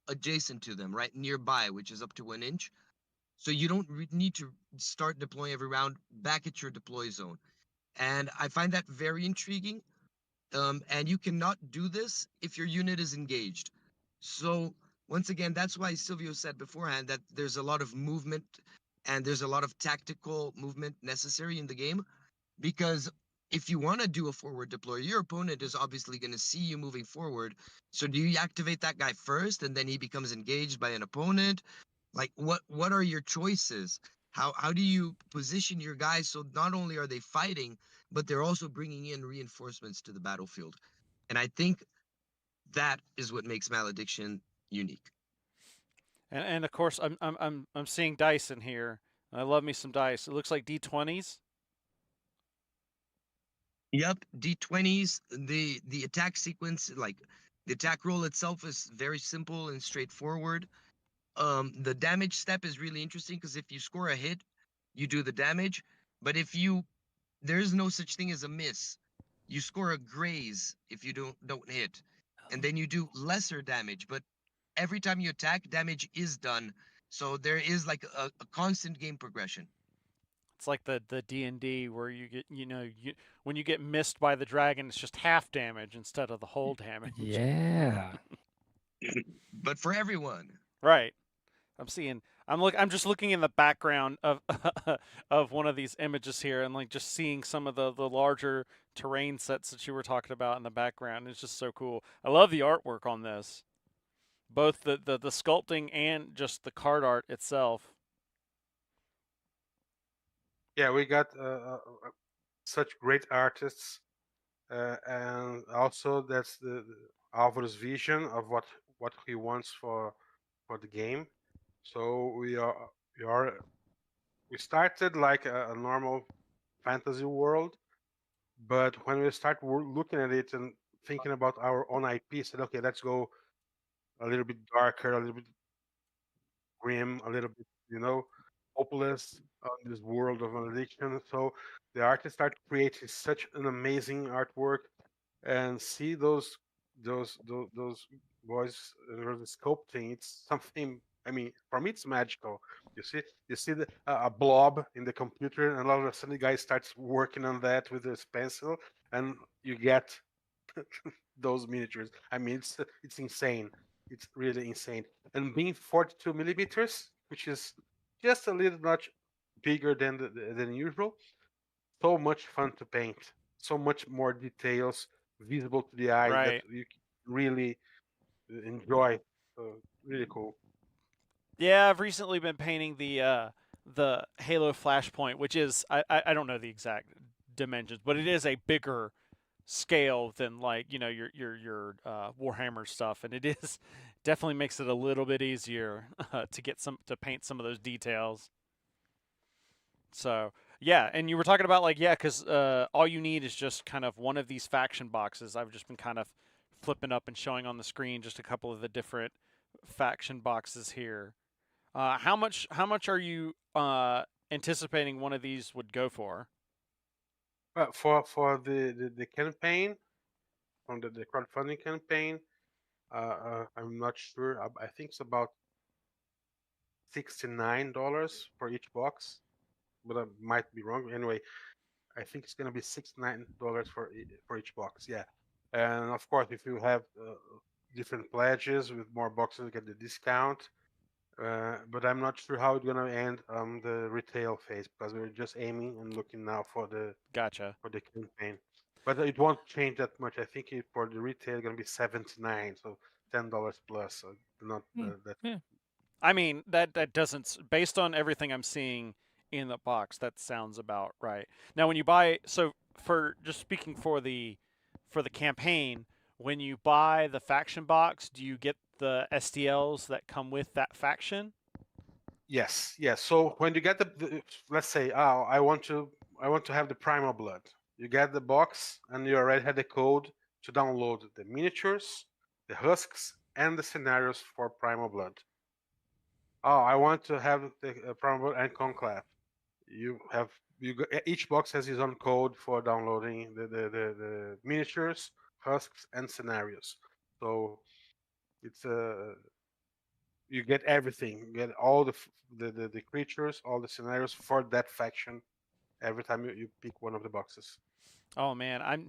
adjacent to them, right nearby, which is up to 1 inch. So you don't need to start deploying every round back at your deploy zone. And I find that very intriguing. And you cannot do this if your unit is engaged. So once again, that's why Silvio said beforehand that there's a lot of movement and there's a lot of tactical movement necessary in the game, because if you want to do a forward deploy, your opponent is obviously going to see you moving forward. So do you activate that guy first and then he becomes engaged by an opponent? Like what are your choices? How do you position your guys so not only are they fighting, but they're also bringing in reinforcements to the battlefield? And I think that is what makes Malediction unique. And of course, I'm seeing dice in here. I love me some dice. It looks like D20s. Yep, D20s. The attack sequence, like the attack roll itself, is very simple and straightforward. The damage step is really interesting because if you score a hit, you do the damage. But if you there's no such thing as a miss. You score a graze if you don't hit, and then you do lesser damage. But every time you attack, damage is done. So there is like a constant game progression. It's like the D&D where you get when you get missed by the dragon, it's just half damage instead of the whole damage. Yeah. But for everyone, Right. I'm just looking in the background of of one of these images here and like just seeing some of the larger terrain sets that you were talking about in the background. It's just so cool. I love the artwork on this. Both the sculpting and just the card art itself. Yeah, we got such great artists, and also that's the Alvaro's vision of what he wants for the game. So we started like a normal fantasy world, but when we start looking at it and thinking about our own IP, said, okay, let's go a little bit darker, a little bit grim, a little bit, hopeless on this world of Malediction. So the artists start creating such an amazing artwork, and see those boys sculpting. It's something. I mean, for me, it's magical. You see a blob in the computer, and all of a sudden, the guy starts working on that with his pencil, and you get those miniatures. I mean, it's insane. It's really insane. And being 42 millimeters, which is just a little much bigger than usual, so much fun to paint. So much more details visible to the eye that Right. you can really enjoy. So really cool. Yeah, I've recently been painting the Halo Flashpoint, which is I don't know the exact dimensions, but it is a bigger scale than like your Warhammer stuff, and it is definitely makes it a little bit easier to paint some of those details. So yeah, and you were talking about like because all you need is just kind of one of these faction boxes. I've just been kind of flipping up and showing on the screen just a couple of the different faction boxes here. How much are you anticipating one of these would go for? For the campaign, from the crowdfunding campaign, I'm not sure. I think it's about $69 for each box, but I might be wrong. Anyway, I think it's gonna be $69 for each box. Yeah, and of course, if you have different pledges with more boxes, you get the discount. But I'm not sure how it's gonna end the retail phase, because we're just aiming and looking now Gotcha. for the campaign. But it won't change that much. I think for the retail it's gonna be 79, so $10 plus. So not that. Yeah. I mean that doesn't based on everything I'm seeing in the box that sounds about right. Now when you buy for just speaking for the campaign, when you buy the faction box, do you get the STLs that come with that faction? Yes, yes. So when you get let's say, oh, I want to have the Primal Blood. You get the box, and you already had the code to download the miniatures, the husks, and the scenarios for Primal Blood. Oh, I want to have the Primal Blood and Conclave. Each box has its own code for downloading the miniatures, husks, and scenarios. So it's you get everything. You get all the creatures, all the scenarios for that faction every time you pick one of the boxes. Oh man,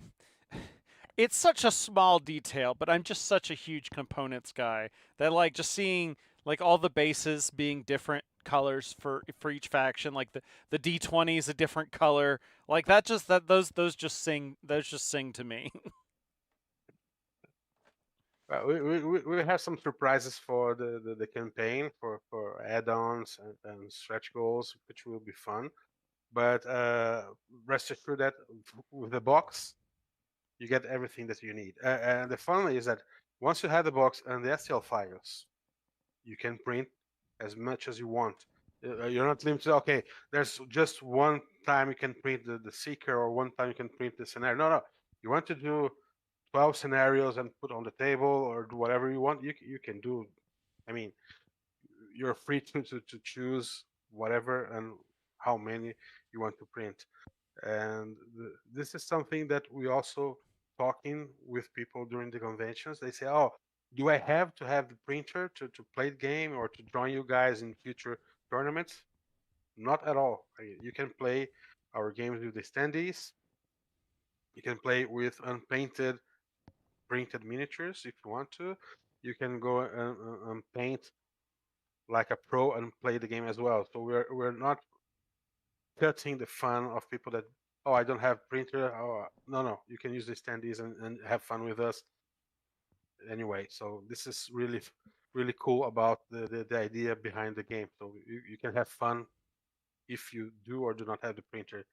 it's such a small detail, but I'm just such a huge components guy that like just seeing like all the bases being different colors for each faction, like the D20 is a different color, like those just sing to me. We have some surprises for the campaign for add-ons and stretch goals, which will be fun. But rest assured that with the box, you get everything that you need. And the fun is that once you have the box and the STL files, you can print as much as you want. You're not limited. Okay, there's just one time you can print the seeker, or one time you can print the scenario. No. You want to do 12 scenarios and put on the table, or do whatever you want. You can do. I mean, you're free to choose whatever and how many you want to print. And this is something that we also talking with people during the conventions. They say, oh, do I have to have the printer to play the game or to join you guys in future tournaments? Not at all. You can play our games with the standees. You can play with unpainted printed miniatures if you want to. You can go and paint like a pro and play the game as well. So we're not cutting the fun of people that, oh, I don't have printer. Oh, no, you can use the standees and have fun with us anyway. So this is really cool about the idea behind the game. So you can have fun if you do or do not have the printer.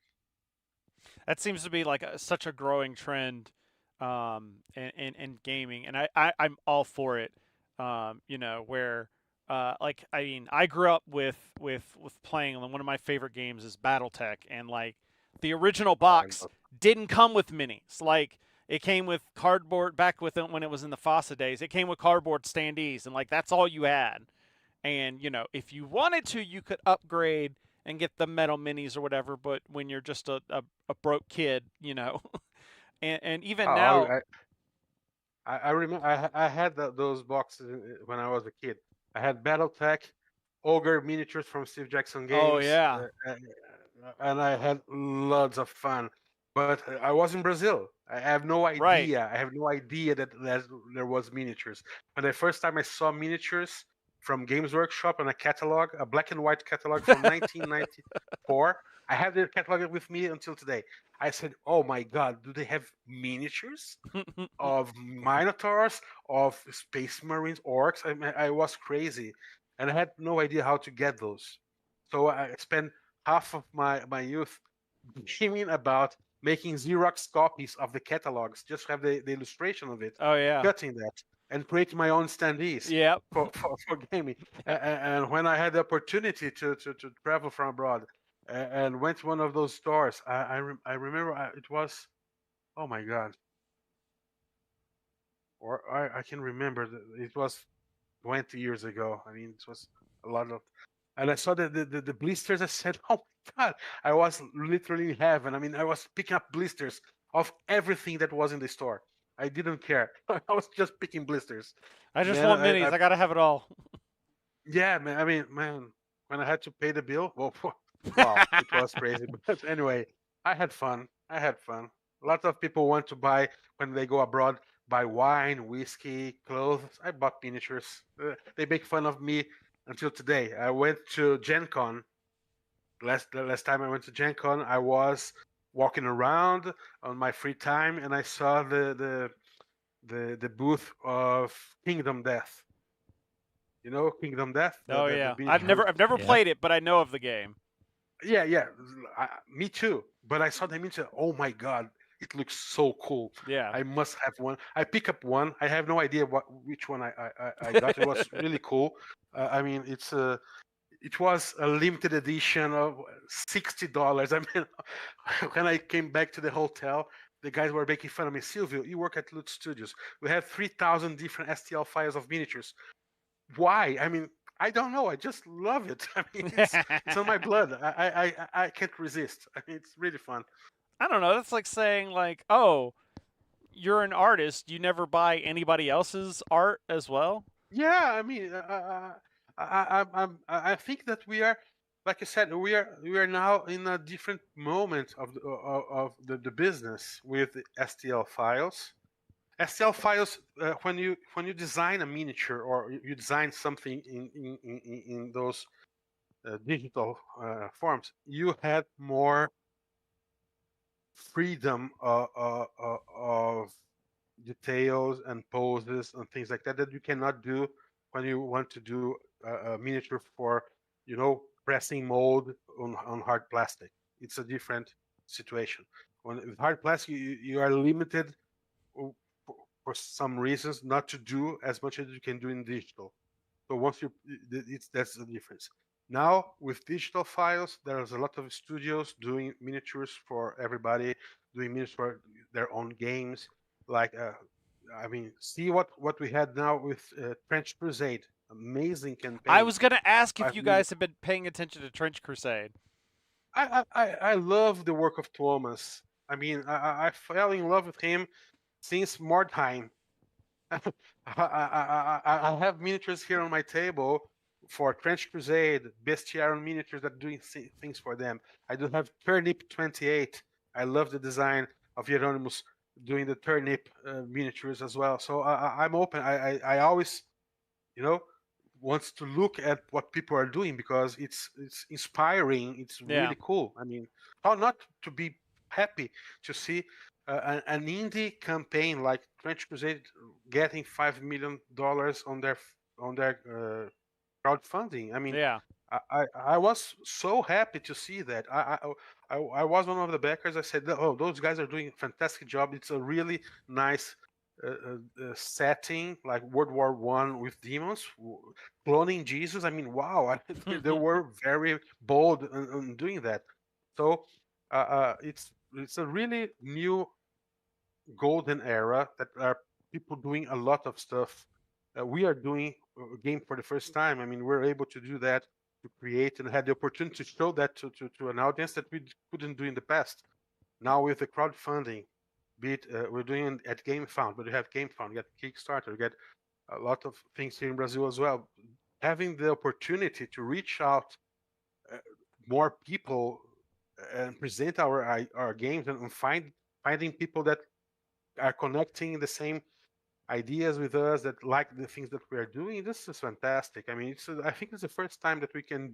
That seems to be like such a growing trend in gaming, and I'm all for it. Where like I mean, I grew up with playing one of my favorite games is BattleTech, and like the original box didn't come with minis. Like it came with cardboard back with it when it was in the FASA days. It came with cardboard standees, and like that's all you had. And if you wanted to, you could upgrade and get the metal minis or whatever. But when you're just a broke kid, and even now, I remember I had those boxes when I was a kid. I had BattleTech, Ogre miniatures from Steve Jackson Games. oh yeah, and I had lots of fun. But I was in Brazil. I have no idea. Right. I have no idea that there was miniatures. When the first time I saw miniatures from Games Workshop on a catalog, a black and white catalog from 1994, I have the catalog with me until today. I said, "Oh my God, do they have miniatures of Minotaurs, of Space Marines, orcs?" I was crazy, and I had no idea how to get those. So I spent half of my youth dreaming about making Xerox copies of the catalogs, just have the illustration of it, oh yeah, cutting that, and creating my own standees yep. for gaming. And when I had the opportunity to travel from abroad and went to one of those stores, I remember it was, oh my God, or I can remember it was 20 years ago. I mean, it was a lot of, and I saw the blisters. I said, "Oh my God!" I was literally in heaven. I mean, I was picking up blisters of everything that was in the store. I didn't care. I was just picking blisters. I just Man, want minis. I gotta have it all. yeah, man. I mean, man, when I had to pay the bill, well, wow, it was crazy. But anyway, I had fun. I had fun. Lots of people want to buy when they go abroad, buy wine, whiskey, clothes. I bought miniatures. They make fun of me until today. I went to Gen Con. The last time I went to Gen Con, I was walking around on my free time, and I saw the booth of Kingdom Death. You know Kingdom Death? Oh the yeah, video I've never Yeah. played it, but I know of the game. Yeah, me too. but I saw them and said, "Oh my god, it looks so cool! Yeah. I must have one." I pick up one. I have no idea which one I got. It was really cool. I mean, it was a limited edition of $60. I mean, when I came back to the hotel, the guys were making fun of me. Silvio, you work at Loot Studios. We have 3,000 different STL files of miniatures. Why? I mean, I don't know. I just love it. I mean, it's on my blood. I can't resist. I mean, it's really fun. I don't know. That's like saying like, oh, you're an artist. You never buy anybody else's art as well. Yeah, I mean, I think that we are, like I said, we are now in a different moment of the business with the STL files. STL files, when you design a miniature or you design something in those digital forms, you had more freedom of details and poses and things like that you cannot do when you want to do a miniature for pressing mold on hard plastic. It's a different situation. With hard plastic, you are limited for some reasons not to do as much as you can do in digital. So once that's the difference. Now with digital files, there's a lot of studios doing miniatures for everybody, doing miniatures for their own games. Like, I mean, see what we had now with Trench Crusade, amazing I campaign. was gonna ask if 5 you million. guys have been paying attention to Trench Crusade. I love the work of Thomas. I mean, I fell in love with him since Mordheim. I have miniatures here on my table for Trench Crusade, Bestiarian miniatures that are doing things for them. I do have Turnip 28. I love the design of Hieronymus doing the Turnip miniatures as well. So I'm open. I always, you know, wants to look at what people are doing because it's inspiring. It's Yeah. really cool. I mean, how not to be happy to see an indie campaign like Trench Crusade getting $5 million on their crowdfunding. I mean, Yeah. I was so happy to see that. I was one of the backers. I said, "Oh, those guys are doing a fantastic job. It's a really nice setting, like World War One with demons, cloning Jesus. I mean, wow! They were very bold in doing that. So it's a really new golden era that are people doing a lot of stuff. We are doing a game for the first time. I mean, we're able to do that, to create and had the opportunity to show that to an audience that we couldn't do in the past. Now with the crowdfunding, be it we're doing it at GameFound, but we have GameFound, we got Kickstarter, we got a lot of things here in Brazil as well. Having the opportunity to reach out more people and present our games and finding people that are connecting the same ideas with us that like the things that we are doing. This is fantastic. I mean, I think it's the first time that we can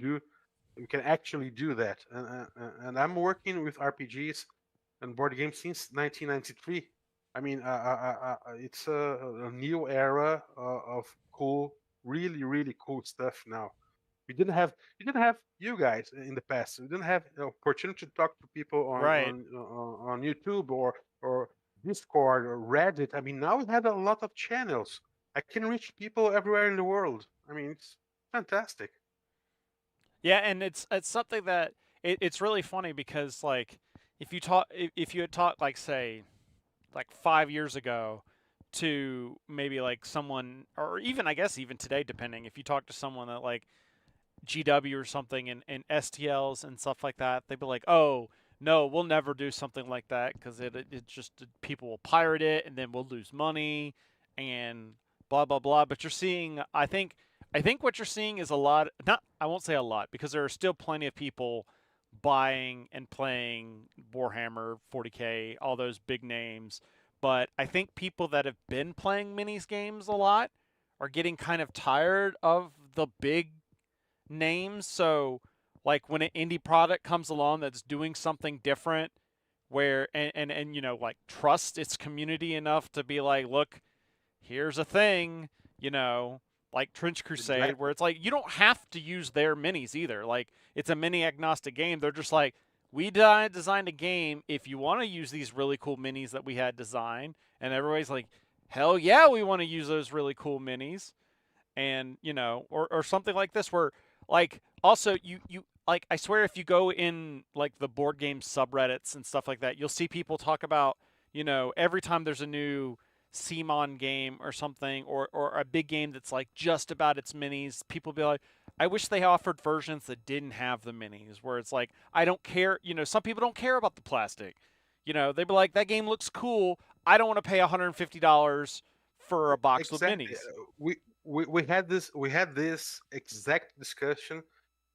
actually do that. And I'm working with RPGs and board games since 1993. I mean, it's a new era of cool, really, really cool stuff now. We didn't have you guys in the past. We didn't have the opportunity to talk to people Right. on YouTube or Discord or Reddit. I mean, now we have a lot of channels. I can reach people everywhere in the world. I mean, it's fantastic. Yeah, and it's something that it's really funny because like if you had talked like say like 5 years ago to maybe like someone or even I guess even today depending if you talk to someone that like GW or something and STLs and stuff like that, they'd be like, "Oh, no, we'll never do something like that because it just people will pirate it and then we'll lose money and blah blah blah." But you're seeing, I think what you're seeing is a lot. Not, I won't say a lot because there are still plenty of people buying and playing Warhammer 40K, all those big names. But I think people that have been playing minis games a lot are getting kind of tired of the big names. So, like when an indie product comes along that's doing something different, where and like trust its community enough to be like, look, here's a thing, you know, like Trench Crusade, where Exactly. it's like you don't have to use their minis either. Like it's a mini agnostic game. They're just like, we designed a game. If you want to use these really cool minis that we had designed, and everybody's like, hell yeah, we want to use those really cool minis, and or something like this where like also you like I swear if you go in like the board game subreddits and stuff like that, you'll see people talk about every time there's a new CMON game or something or a big game that's like just about its minis, people be like, I wish they offered versions that didn't have the minis where it's like I don't care, some people don't care about the plastic. They'd be like, that game looks cool. I don't want to pay $150 for a box of Exactly. minis. We had this exact discussion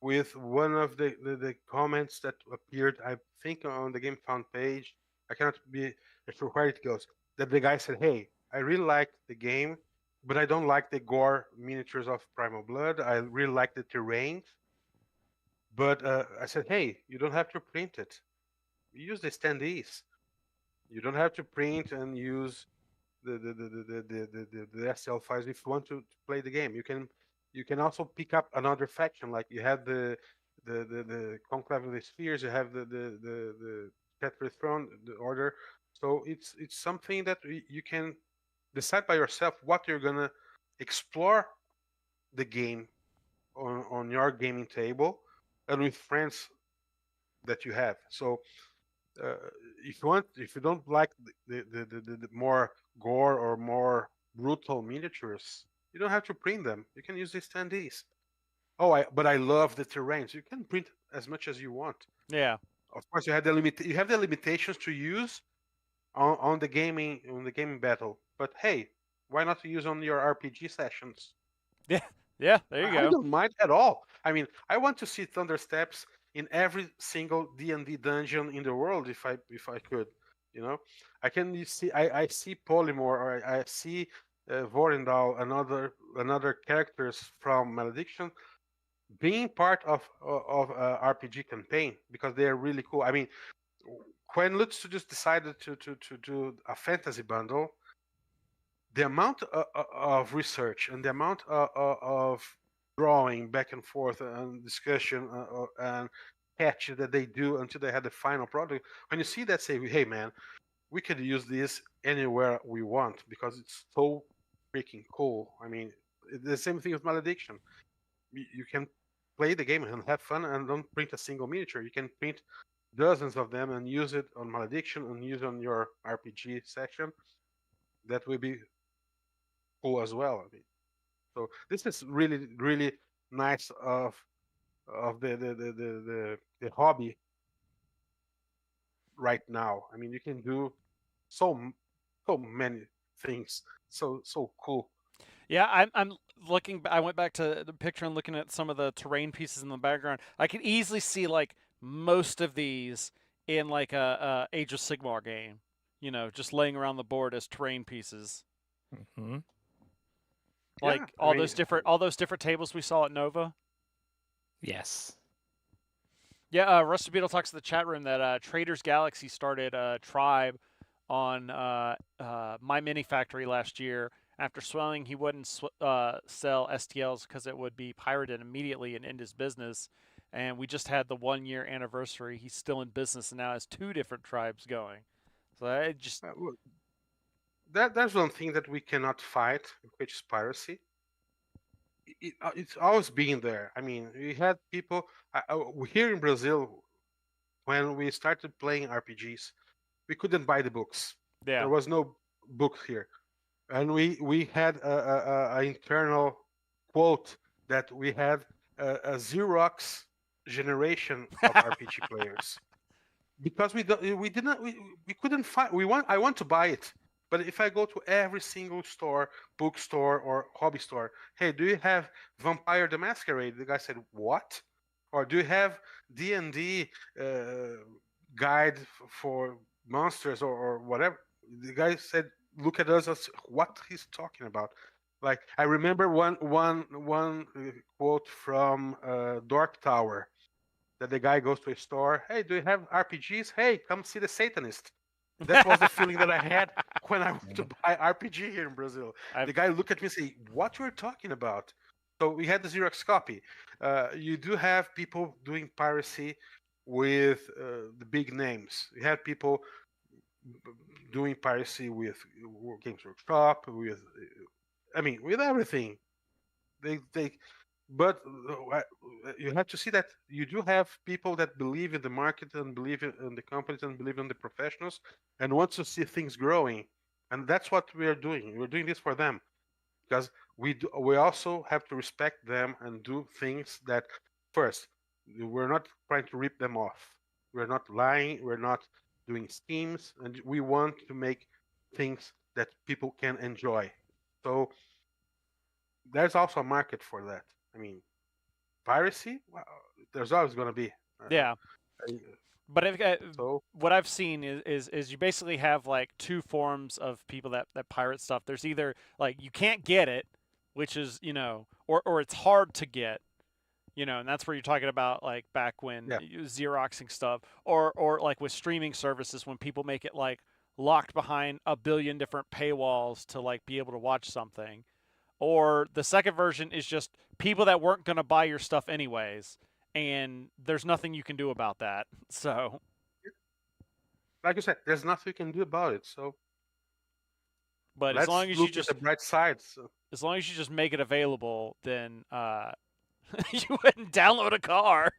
with one of the comments that appeared, I think, on the Game Found page. I cannot be sure where it goes. That the guy said, "Hey, I really like the game, but I don't like the gore miniatures of Primal Blood. I really like the terrain." But I said, "Hey, you don't have to print it. Use the standees. You don't have to print and use the STL files if you want to play the game. You can also pick up another faction, like you have the Conclave of the Spheres, you have the Tetris Throne, the Order. So it's something that you can decide by yourself what you're gonna explore the game on your gaming table and with friends that you have. So uh, if you don't like the more gore or more brutal miniatures, you don't have to print them. You can use the standees. But I love the terrains. You can print as much as you want. Yeah. Of course, you have the limitations to use on the gaming battle. But hey, why not use on your RPG sessions? Yeah. Yeah. There you I go. don't mind at all. I mean, I want to see Thunder Steps in every single D&D dungeon in the world if I could. I can see I see Polymorph or I see Vorendal and another characters from Malediction being part of RPG campaign because they are really cool. I mean, when Lutz just decided to do a fantasy bundle, the amount of research and the amount of drawing back and forth and discussion and patch that they do until they had the final product, when you see that, say, hey man, we could use this anywhere we want because it's so freaking cool. I mean, the same thing with Malediction. You can play the game and have fun and don't print a single miniature. You can print dozens of them and use it on Malediction and use it on your RPG section. That will be cool as well. I mean, so this is really really nice of the hobby right now. I mean, you can do so many things. So cool. Yeah, I'm looking. I went back to the picture and looking at some of the terrain pieces in the background. I can easily see like most of these in like a Age of Sigmar game. Just laying around the board as terrain pieces. Hmm. Like Yeah, I all mean, those different tables we saw at Nova. Yes. Yeah, Rusty Beetle talks to the chat room that Traders Galaxy started a tribe on My Mini Factory last year. After swelling, he wouldn't sell STLs because it would be pirated immediately and end his business. And we just had the 1 year anniversary. He's still in business and now has 2 different tribes going. So I just well, that's one thing that we cannot fight, which is piracy. It's always been there. I mean, we had people here in Brazil when we started playing RPGs. We couldn't buy the books. yeah. There was no book here, and we had a internal quote that we had a Xerox generation of RPG players because we couldn't find I want to buy it, but if I go to every single store, bookstore or hobby store, hey, do you have Vampire the Masquerade? The guy said, what? Or do you have D&D guide for monsters or whatever? The guy said, look at us as what he's talking about. Like I remember one quote from Dark Tower that the guy goes to a store. Hey, do you have RPGs? Hey, come see the Satanist. That was the feeling that I had when I went to buy RPG here in Brazil. The guy looked at me and say, "What you're talking about?" So we had the Xerox copy. You do have people doing piracy with the big names. You had people doing piracy with Games Workshop, with with everything. They but you have to see that you do have people that believe in the market and believe in the companies and believe in the professionals and want to see things growing, and that's what we are doing. We're doing this for them because we also have to respect them and do things that first we're not trying to rip them off. We're not lying. We're not doing schemes, and we want to make things that people can enjoy. So there's also a market for that. I mean, piracy. Well, there's always going to be. Yeah. Uh, But so what I've seen is you basically have like two forms of people that pirate stuff. There's either like you can't get it, which is or it's hard to get, and that's where you're talking about like back when yeah, Xeroxing stuff, or like with streaming services when people make it like locked behind a billion different paywalls to like be able to watch something. Or the second version is just people that weren't going to buy your stuff anyways, and there's nothing you can do about that. So, like you said, there's nothing you can do about it. So but let's look at the bright side. So, as long as you just make it available, then you wouldn't download a car.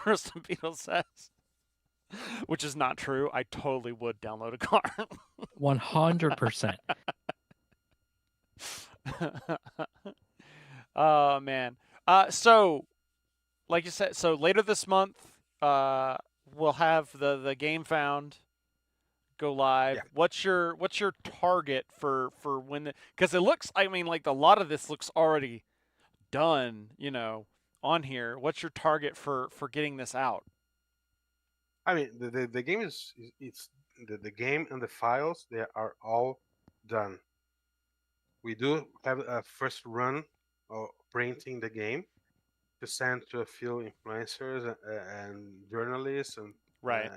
Rustin Beetle says, which is not true. I totally would download a car. 100%. Oh man. So like you said, so later this month, we'll have the game found go live. yeah. What's your target for when because it looks like a lot of this looks already done, on here. What's your target for getting this out? I mean, the game it's the game and the files, they are all done. We do have a first run of printing the game to send to a few influencers and journalists Right.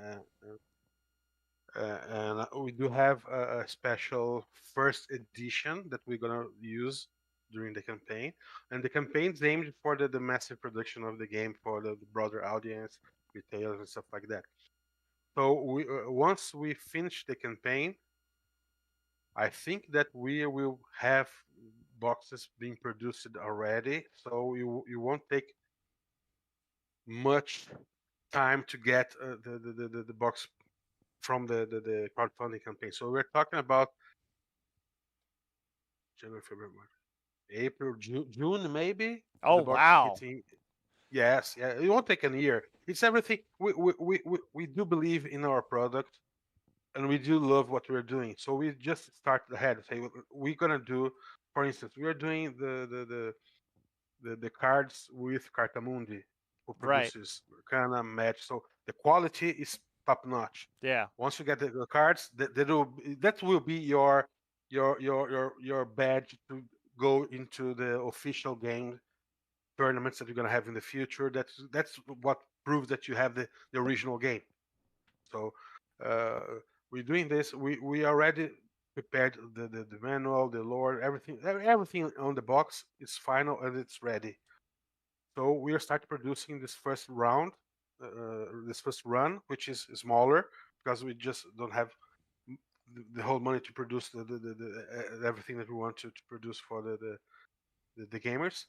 and we do have a special first edition that we're gonna use during the campaign, and the campaign's aimed for the massive production of the game for the broader audience, retailers and stuff like that. So once we finish the campaign, I think that we will have boxes being produced already, so you won't take much time to get the box from the crowdfunding campaign. So we're talking about January, February, March, April, June, maybe. Oh The box wow. hitting. Yes, yeah. It won't take a year. It's everything. We do believe in our product, and we do love what we're doing. So we just start ahead. Say we're gonna do. For instance, we are doing the cards with Cartamundi, who Right. produces Arcana, Match. So the quality is top notch. Yeah. Once you get the cards, that will be your badge to go into the official game tournaments that you're gonna have in the future. That's what proves that you have the original game. So uh, we're doing this. We already prepared the manual, the lore, everything on the box is final and it's ready. So we are start producing this first round, this first run, which is smaller because we just don't have the whole money to produce everything that we want to produce for the gamers.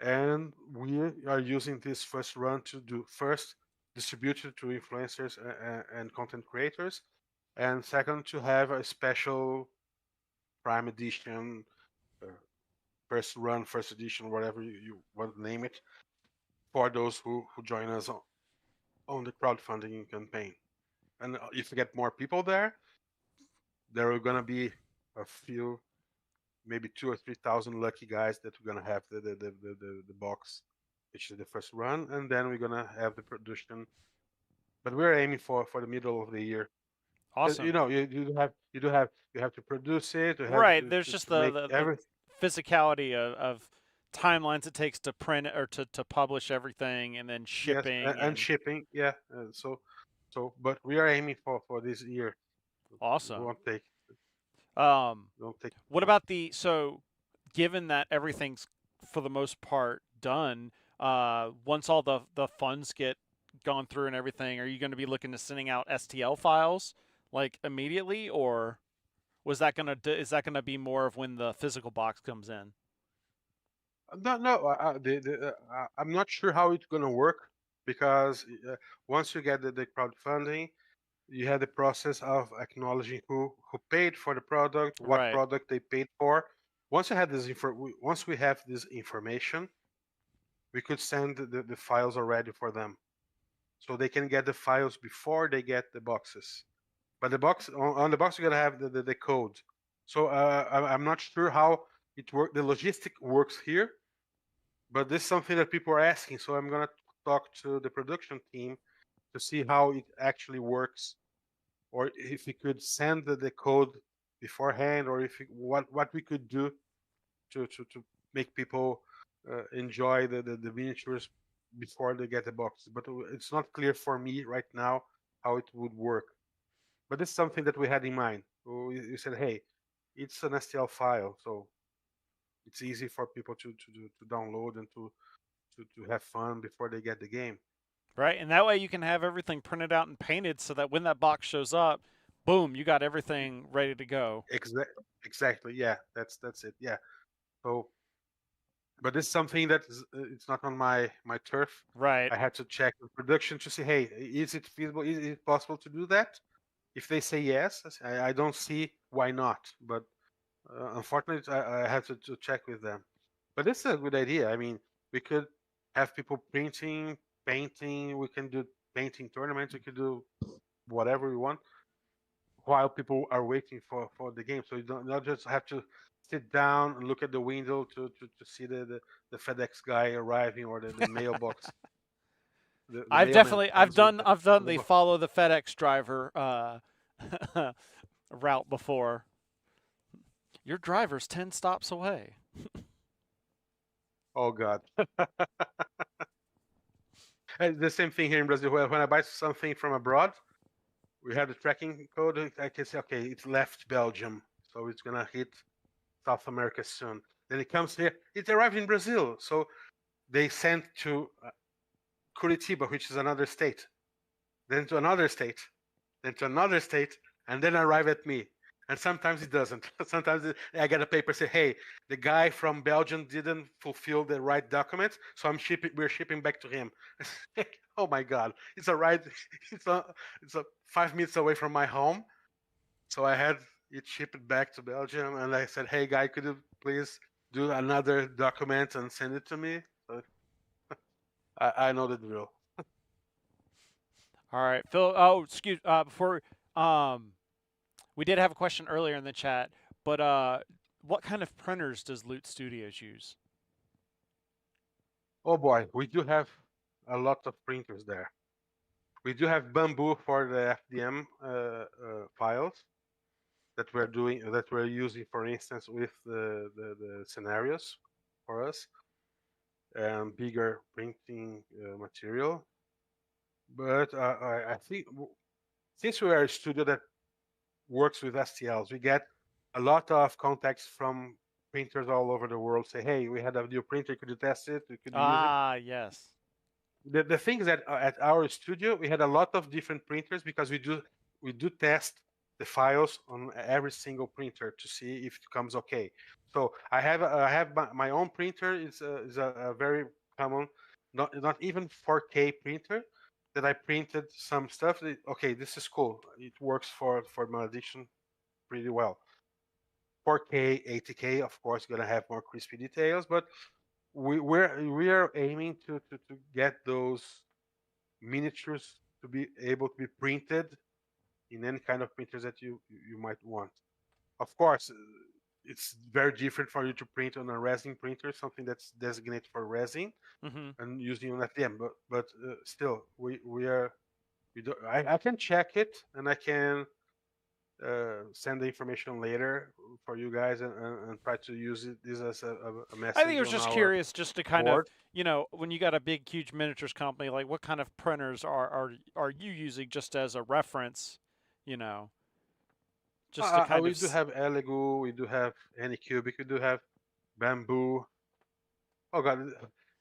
And we are using this first run to do first distribute it to influencers and content creators, and second to have a special prime edition, uh, first run, first edition, whatever you want to name it, for those who join us on the crowdfunding campaign. And if we get more people there are gonna be a few, maybe 2 or 3 thousand lucky guys that we're gonna have the box, which is the first run, and then we're gonna have the production. But we're aiming for the middle of the year. Awesome. You have to produce it. You have Right. There's just to make the everything. physicality of timelines it takes to print or to publish everything, and then Yes, shipping and and shipping. Yeah. But we are aiming for this year. It awesome. won't take. Won't take What long. about given that everything's for the most part done, once all the funds get gone through and everything, are you going to be looking to sending out STL files like immediately, or is that gonna be more of when the physical box comes in? No. I'm not sure how it's gonna work because once you get the crowdfunding, you have the process of acknowledging who paid for the product, what Right. product they paid for. Once we have this information, we could send the files already for them, so they can get the files before they get the boxes. But on the box you're gonna have the code. So I'm not sure how it work. The logistic works here, but this is something that people are asking. So I'm gonna talk to the production team to see how it actually works, or if we could send the code beforehand, or if what we could do to make people enjoy the miniatures before they get the box. But it's not clear for me right now how it would work. But it's something that we had in mind. We said, hey, it's an STL file, so it's easy for people to download and to have fun before they get the game. Right, and that way you can have everything printed out and painted so that when that box shows up, boom, you got everything ready to go. Exactly. Yeah, that's it. Yeah. So, but it's something that it's not on my turf. Right. I had to check the production to see, hey, is it feasible? Is it possible to do that? If they say yes, I don't see why not. But unfortunately, I have to check with them. But it's a good idea. I mean, we could have people printing, painting. We can do painting tournaments. We could do whatever we want while people are waiting for the game. So you don't not just have to sit down and look at the window to see the FedEx guy arriving, or the mailbox. The mailman I've comes with done the the box. follow the FedEx driver route before. Your driver's 10 stops away. Oh God. And the same thing here in Brazil. When I buy something from abroad, we have the tracking code. I can say, okay, it's left Belgium, so it's gonna hit South America soon. Then it comes here. It arrived in Brazil, so they sent to Curitiba, which is another state, then to another state, then to another state, and then arrive at me. And sometimes it doesn't. Sometimes I get a paper say, "Hey, the guy from Belgium didn't fulfill the right documents, so We're shipping back to him." Oh my God! It's a ride. It's a. It's a 5 minutes away from my home, so I had it shipped back to Belgium, and I said, "Hey, guy, could you please do another document and send it to me?" So I know the drill. All right, Phil. Oh, excuse. Before we did have a question earlier in the chat, but what kind of printers does Loot Studios use? Oh boy, we do have a lot of printers there. We do have Bamboo for the FDM files that we're using, for instance, with the scenarios for us, and bigger printing material. But I think since we are a studio that works with STLs, we get a lot of contacts from printers all over the world. Say, hey, we had a new printer. Could you test it? We could use it. Ah, yes. The thing is that at our studio we had a lot of different printers because we do test the files on every single printer to see if it comes okay. So I have my own printer is a very common, not even 4K printer that I printed some stuff. Okay, this is cool. It works for Malediction pretty well. 4K, 80K, of course, gonna have more crispy details, but we are aiming to get those miniatures to be able to be printed in any kind of printers that you might want. Of course, it's very different for you to print on a resin printer, something that's designated for resin, Mm-hmm. and using on FDM. But still, we are we do, I can check it, and I can send the information later for you guys, and try to use this as a I think message it was on just our curious, just to kind of, board. when you got a big, huge miniatures company, like what kind of printers are you using just as a reference, you know, just to kind We of. do have Elegoo, we do have Anycubic, we do have Bamboo. Oh God,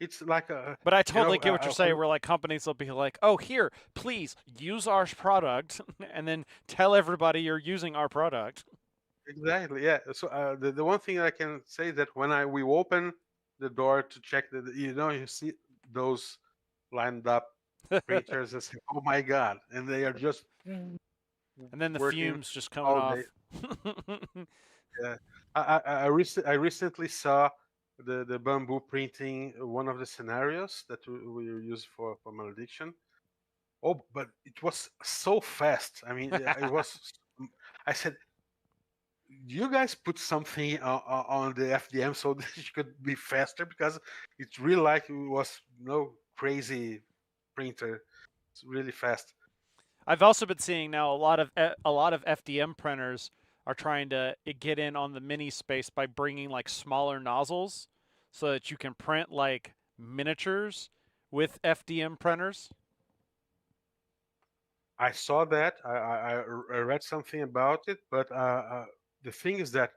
It's like a But I you know totally get what you're saying. Where like companies will be like, "Oh, here, please use our product," and then tell everybody you're using our product. exactly, yeah. So the one thing I can say that when we open the door to check you see those lined up printers and say, "Oh my God!" and they are just And then the working fumes just coming all day. off. Yeah, I recently saw the bamboo printing one of the scenarios that we use for Malediction. Oh, but it was so fast. I mean, it was. I said, you guys put something on the FDM so that it could be faster because it's really like it was no crazy printer. It's really fast. I've also been seeing now a lot of FDM printers are trying to get in on the mini space by bringing like smaller nozzles so that you can print like miniatures with FDM printers. I saw that. I read something about it, but the thing is that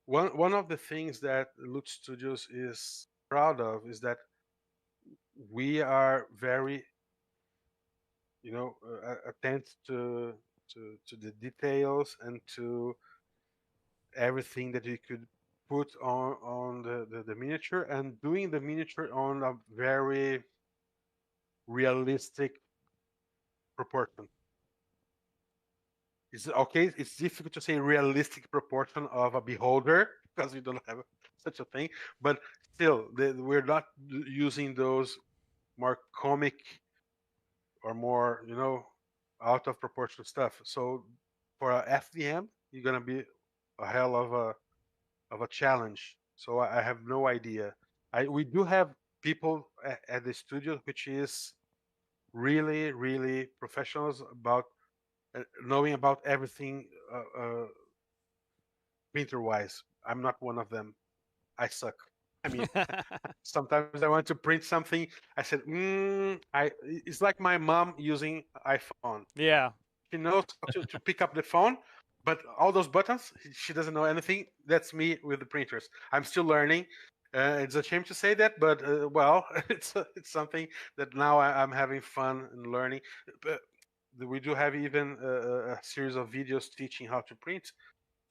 one of the things that Loot Studios is proud of is that we are very attend to the details and to everything that you could put on the miniature and doing the miniature on a very realistic proportion. It's okay. It's difficult to say realistic proportion of a beholder because we don't have such a thing. But still, we're not using those more comic or more, out of proportion stuff. So for a FDM, you're gonna be a hell of a challenge. So I have no idea. We do have people at the studio which is really professionals about knowing about everything printer wise. I'm not one of them. I suck. I mean, sometimes I want to print something. I said, it's like my mom using iPhone. Yeah. She knows how to pick up the phone, but all those buttons, she doesn't know anything. That's me with the printers. I'm still learning. It's a shame to say that, but well, it's something that now I'm having fun and learning. But we do have even a series of videos teaching how to print.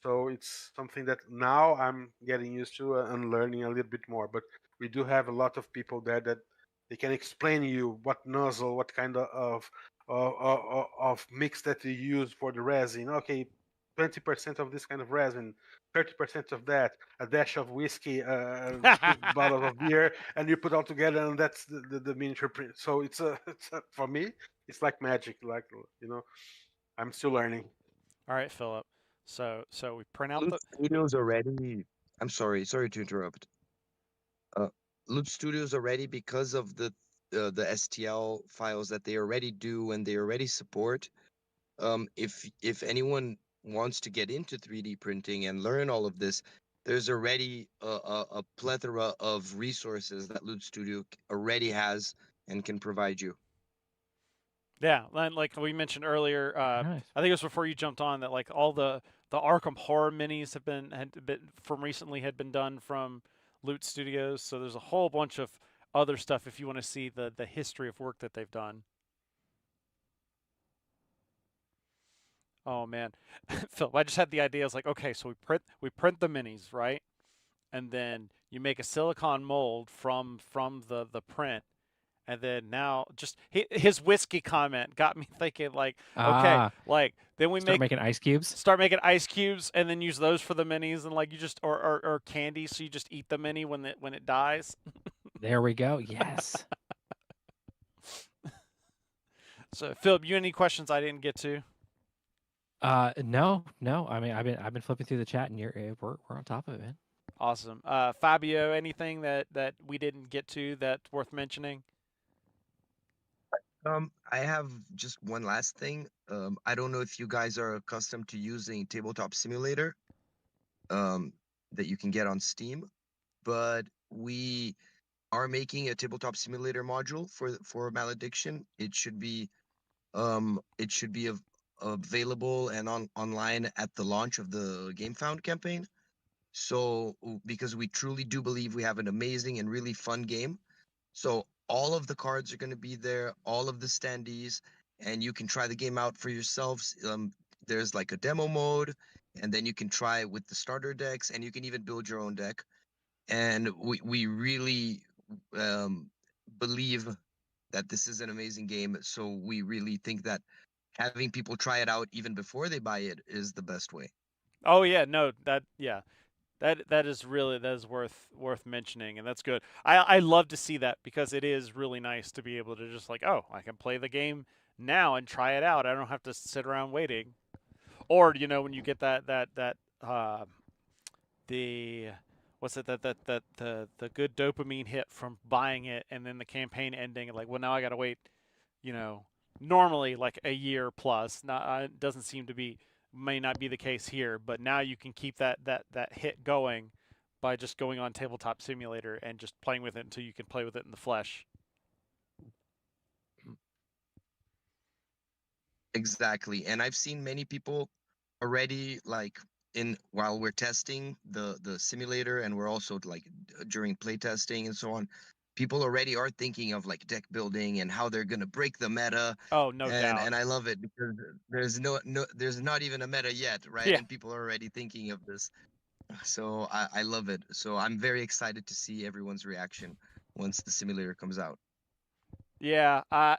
So it's something that now I'm getting used to and learning a little bit more. But we do have a lot of people there that they can explain you what nozzle, what kind of mix that you use for the resin. Okay, 20% of this kind of resin, 30% of that, a dash of whiskey, two bottles of beer, and you put all together, and that's the miniature print. So for me, it's like magic. Like I'm still learning. All right, Philip. So we print out Loot the Studios already. I'm sorry to interrupt. Uh, Loot Studios already because of the STL files that they already do and they already support. If anyone wants to get into 3D printing and learn all of this, there's already a plethora of resources that Loot Studio already has and can provide you. Yeah, like we mentioned earlier, Nice. I think it was before you jumped on that like all the Arkham horror minis had been from recently had been done from Loot Studios. So there's a whole bunch of other stuff if you want to see the history of work that they've done. Oh man, Phil, I just had the idea. I was like, okay, so we print the minis, right? And then you make a silicon mold from the print, and then now just his whiskey comment got me thinking like, okay, Ah, like then we start making ice cubes. start making ice cubes and then use those for the minis and like you just or candy so you just eat the mini when it dies. There we go. Yes. So Philip, you any questions I didn't get to? No. I mean, I've been flipping through the chat, and we're on top of it, man. Awesome. Fabio, anything that we didn't get to that's worth mentioning? I have just one last thing. I don't know if you guys are accustomed to using Tabletop Simulator, that you can get on Steam, but we are making a Tabletop Simulator module for Malediction. It should be available and online at the launch of the GameFound campaign. So because we truly do believe we have an amazing and really fun game. So all of the cards are going to be there, all of the standees, and you can try the game out for yourselves. There's like a demo mode, and then you can try with the starter decks, and you can even build your own deck. And we really um, believe that this is an amazing game. So we really think that having people try it out even before they buy it is the best way. Oh yeah, no, that is really that is worth mentioning, and that's good. I love to see that because it is really nice to be able to just like, oh, I can play the game now and try it out. I don't have to sit around waiting. Or when you get that the what's it that the good dopamine hit from buying it and then the campaign ending, like, well, now I gotta wait, you know, normally like a year plus. Not it doesn't seem to be may not be the case here, but now you can keep that hit going by just going on Tabletop Simulator and just playing with it until you can play with it in the flesh. Exactly. And I've seen many people already like in while we're testing the simulator, and we're also like during play testing and so on, people already are thinking of like deck building and how they're going to break the meta. Oh, no and doubt. and I love it because there's not even a meta yet, right? Yeah. And people are already thinking of this. So I love it. So I'm very excited to see everyone's reaction once the simulator comes out. Yeah. I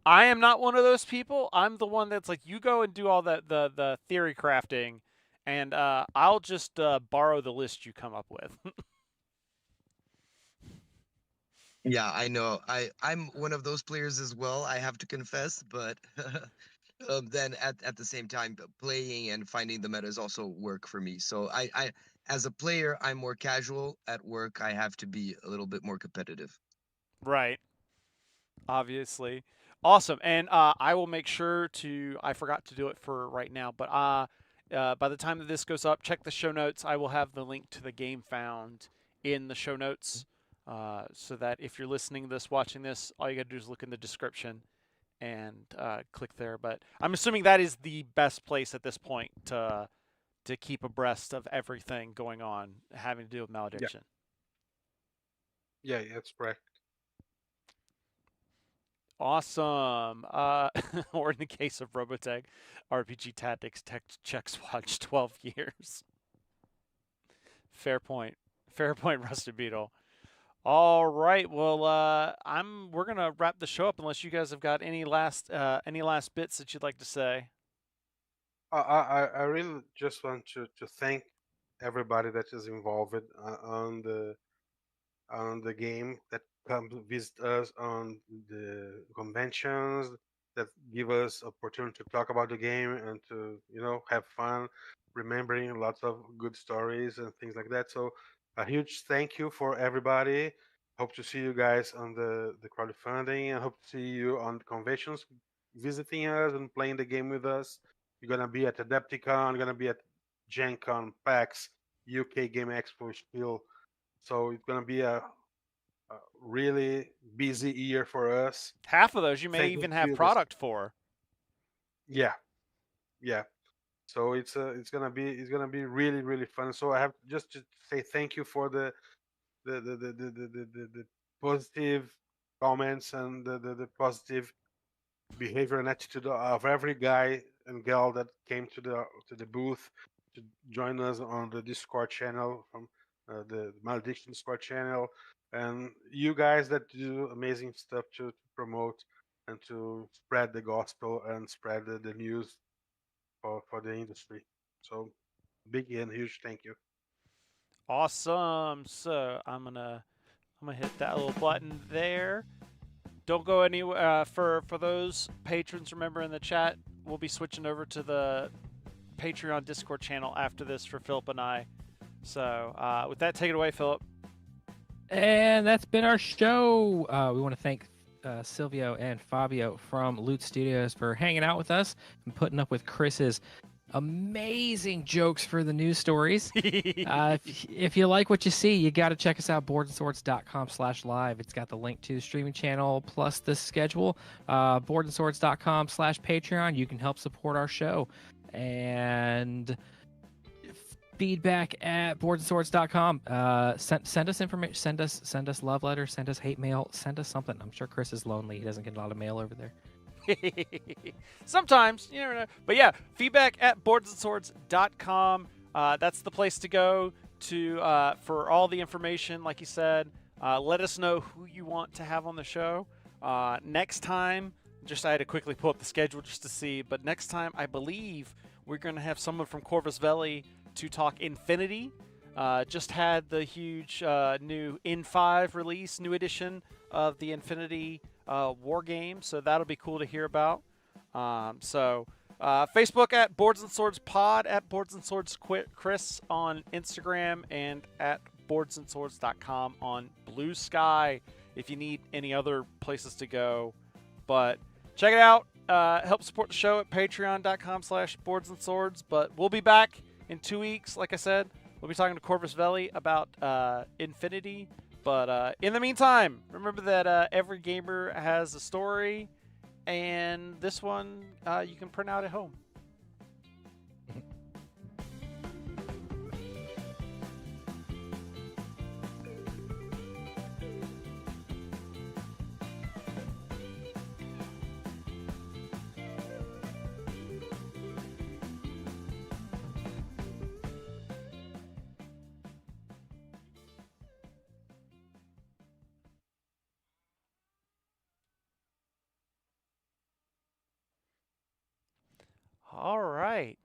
am not one of those people. I'm the one that's like, you go and do all the theory crafting, and I'll just borrow the list you come up with. Yeah, I know. I'm one of those players as well, I have to confess, but then at the same time, playing and finding the metas also work for me. So I as a player, I'm more casual. At work, I have to be a little bit more competitive. Right. Obviously. Awesome. And I will make sure to, I forgot to do it for right now, but by the time that this goes up, check the show notes. I will have the link to the game found in the show notes, so that if you're listening to this, watching this, all you got to do is look in the description and click there. But I'm assuming that is the best place at this point to keep abreast of everything going on having to do with Yeah, malediction. yeah, that's correct. Awesome. Or in the case of Robotech, RPG Tactics Tech Checks Watch 12 years. Fair point. Fair point, Rusted Beetle. All right. Well, we're gonna wrap the show up unless you guys have got any last bits that you'd like to say. I really just want to thank everybody that is involved on the game, that come to visit us on the conventions, that give us opportunity to talk about the game and to have fun, remembering lots of good stories and things like that. So a huge thank you for everybody. Hope to see you guys on the crowdfunding, and hope to see you on the conventions, visiting us and playing the game with us. You're gonna be at Adepticon, you're gonna be at Gen Con, PAX, UK Game Expo, Spiel. So it's gonna be a really busy year for us. Half of those you may Thank you even to have you. product for. Yeah, yeah. So it's gonna be really really fun. So I have just to say thank you for the positive comments and the positive behavior and attitude of every guy and girl that came to the booth to join us on the Discord channel, from the Malediction Discord channel, and you guys that do amazing stuff to promote and to spread the gospel and spread the news for the industry. So big and huge thank you. Awesome. So I'm gonna hit that little button there. Don't go anywhere. For those patrons, remember in the chat, we'll be switching over to the Patreon Discord channel after this for Philip and I. So with that, take it away, Philip. And that's been our show. We want to thank Silvio and Fabio from Loot Studios for hanging out with us and putting up with Chris's amazing jokes for the news stories. If you like what you see, you got to check us out, boardsandswords.com/live. It's got the link to the streaming channel plus the schedule. Boardandswords.com/Patreon. You can help support our show. And feedback@boardsandswords.com. Send us information. Send us love letters. Send us hate mail. Send us something. I'm sure Chris is lonely. He doesn't get a lot of mail over there. Sometimes, you never know. But yeah, feedback@boardsandswords.com. That's the place to go to for all the information. Like you said, let us know who you want to have on the show. Next time, I had to quickly pull up the schedule just to see. But next time, I believe we're going to have someone from Corvus Belli to talk Infinity. Just had the huge new N5 release, new edition of the Infinity war game, so that'll be cool to hear about. Facebook at Boards and Swords Pod, at Boards and Swords Chris on Instagram, and at boardsandswords.com on Blue Sky if you need any other places to go. But check it out. Help support the show at patreon.com/boardsandswords. But we'll be back in 2 weeks. Like I said, we'll be talking to Corvus Belli about Infinity. But in the meantime, remember that every gamer has a story, and this one you can print out at home. All right.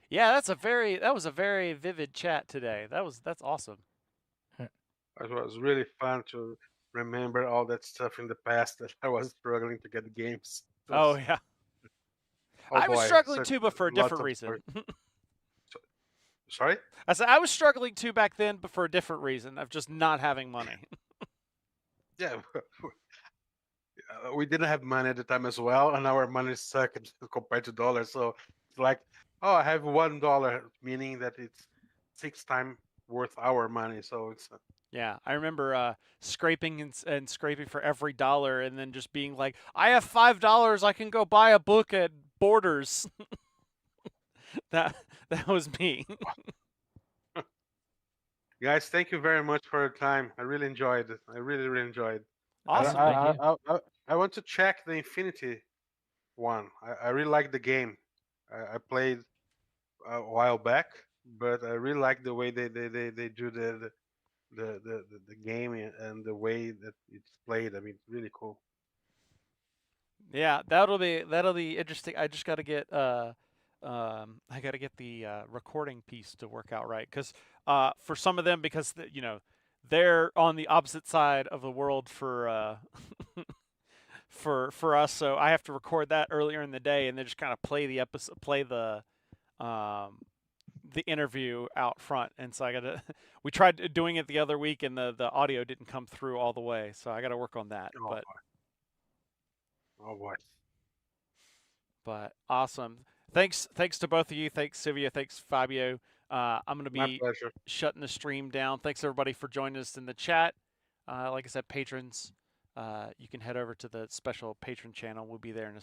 Yeah, that was a very vivid chat today. That's awesome. It was really fun to remember all that stuff in the past that I was struggling to get games. Oh yeah. I was boy, struggling too, but for a lots different of reason. Sorry? I said I was struggling too back then, but for a different reason of just not having money. Yeah. We didn't have money at the time as well, and our money sucked compared to dollars. So it's like, oh, I have $1, meaning that it's 6 times worth our money. So it's Yeah, I remember scraping and scraping for every dollar, and then just being like, "I have $5. I can go buy a book at Borders." that was me. guys, thank you very much for your time. I really enjoyed it. I really, really enjoyed. Awesome. Thank you. I want to check the Infinity one. I really like the game. I played a while back, but I really like the way they do the game and the way that it's played. I mean, it's really cool. Yeah, that'll be interesting. I just got to get I got to get the recording piece to work out right, because for some of them, because they're on the opposite side of the world for for us, so I have to record that earlier in the day and then just kind of play the episode, play the interview out front. And so I got to we tried doing it the other week, and the audio didn't come through all the way, so I got to work on that. Oh, boy. But awesome. Thanks to both of you. Thanks, Silvia. Thanks, Fabio. I'm going to My be pleasure. shutting the stream down. Thanks, everybody, for joining us in the chat. Like I said, patrons, you can head over to the special patron channel. We'll be there in a second.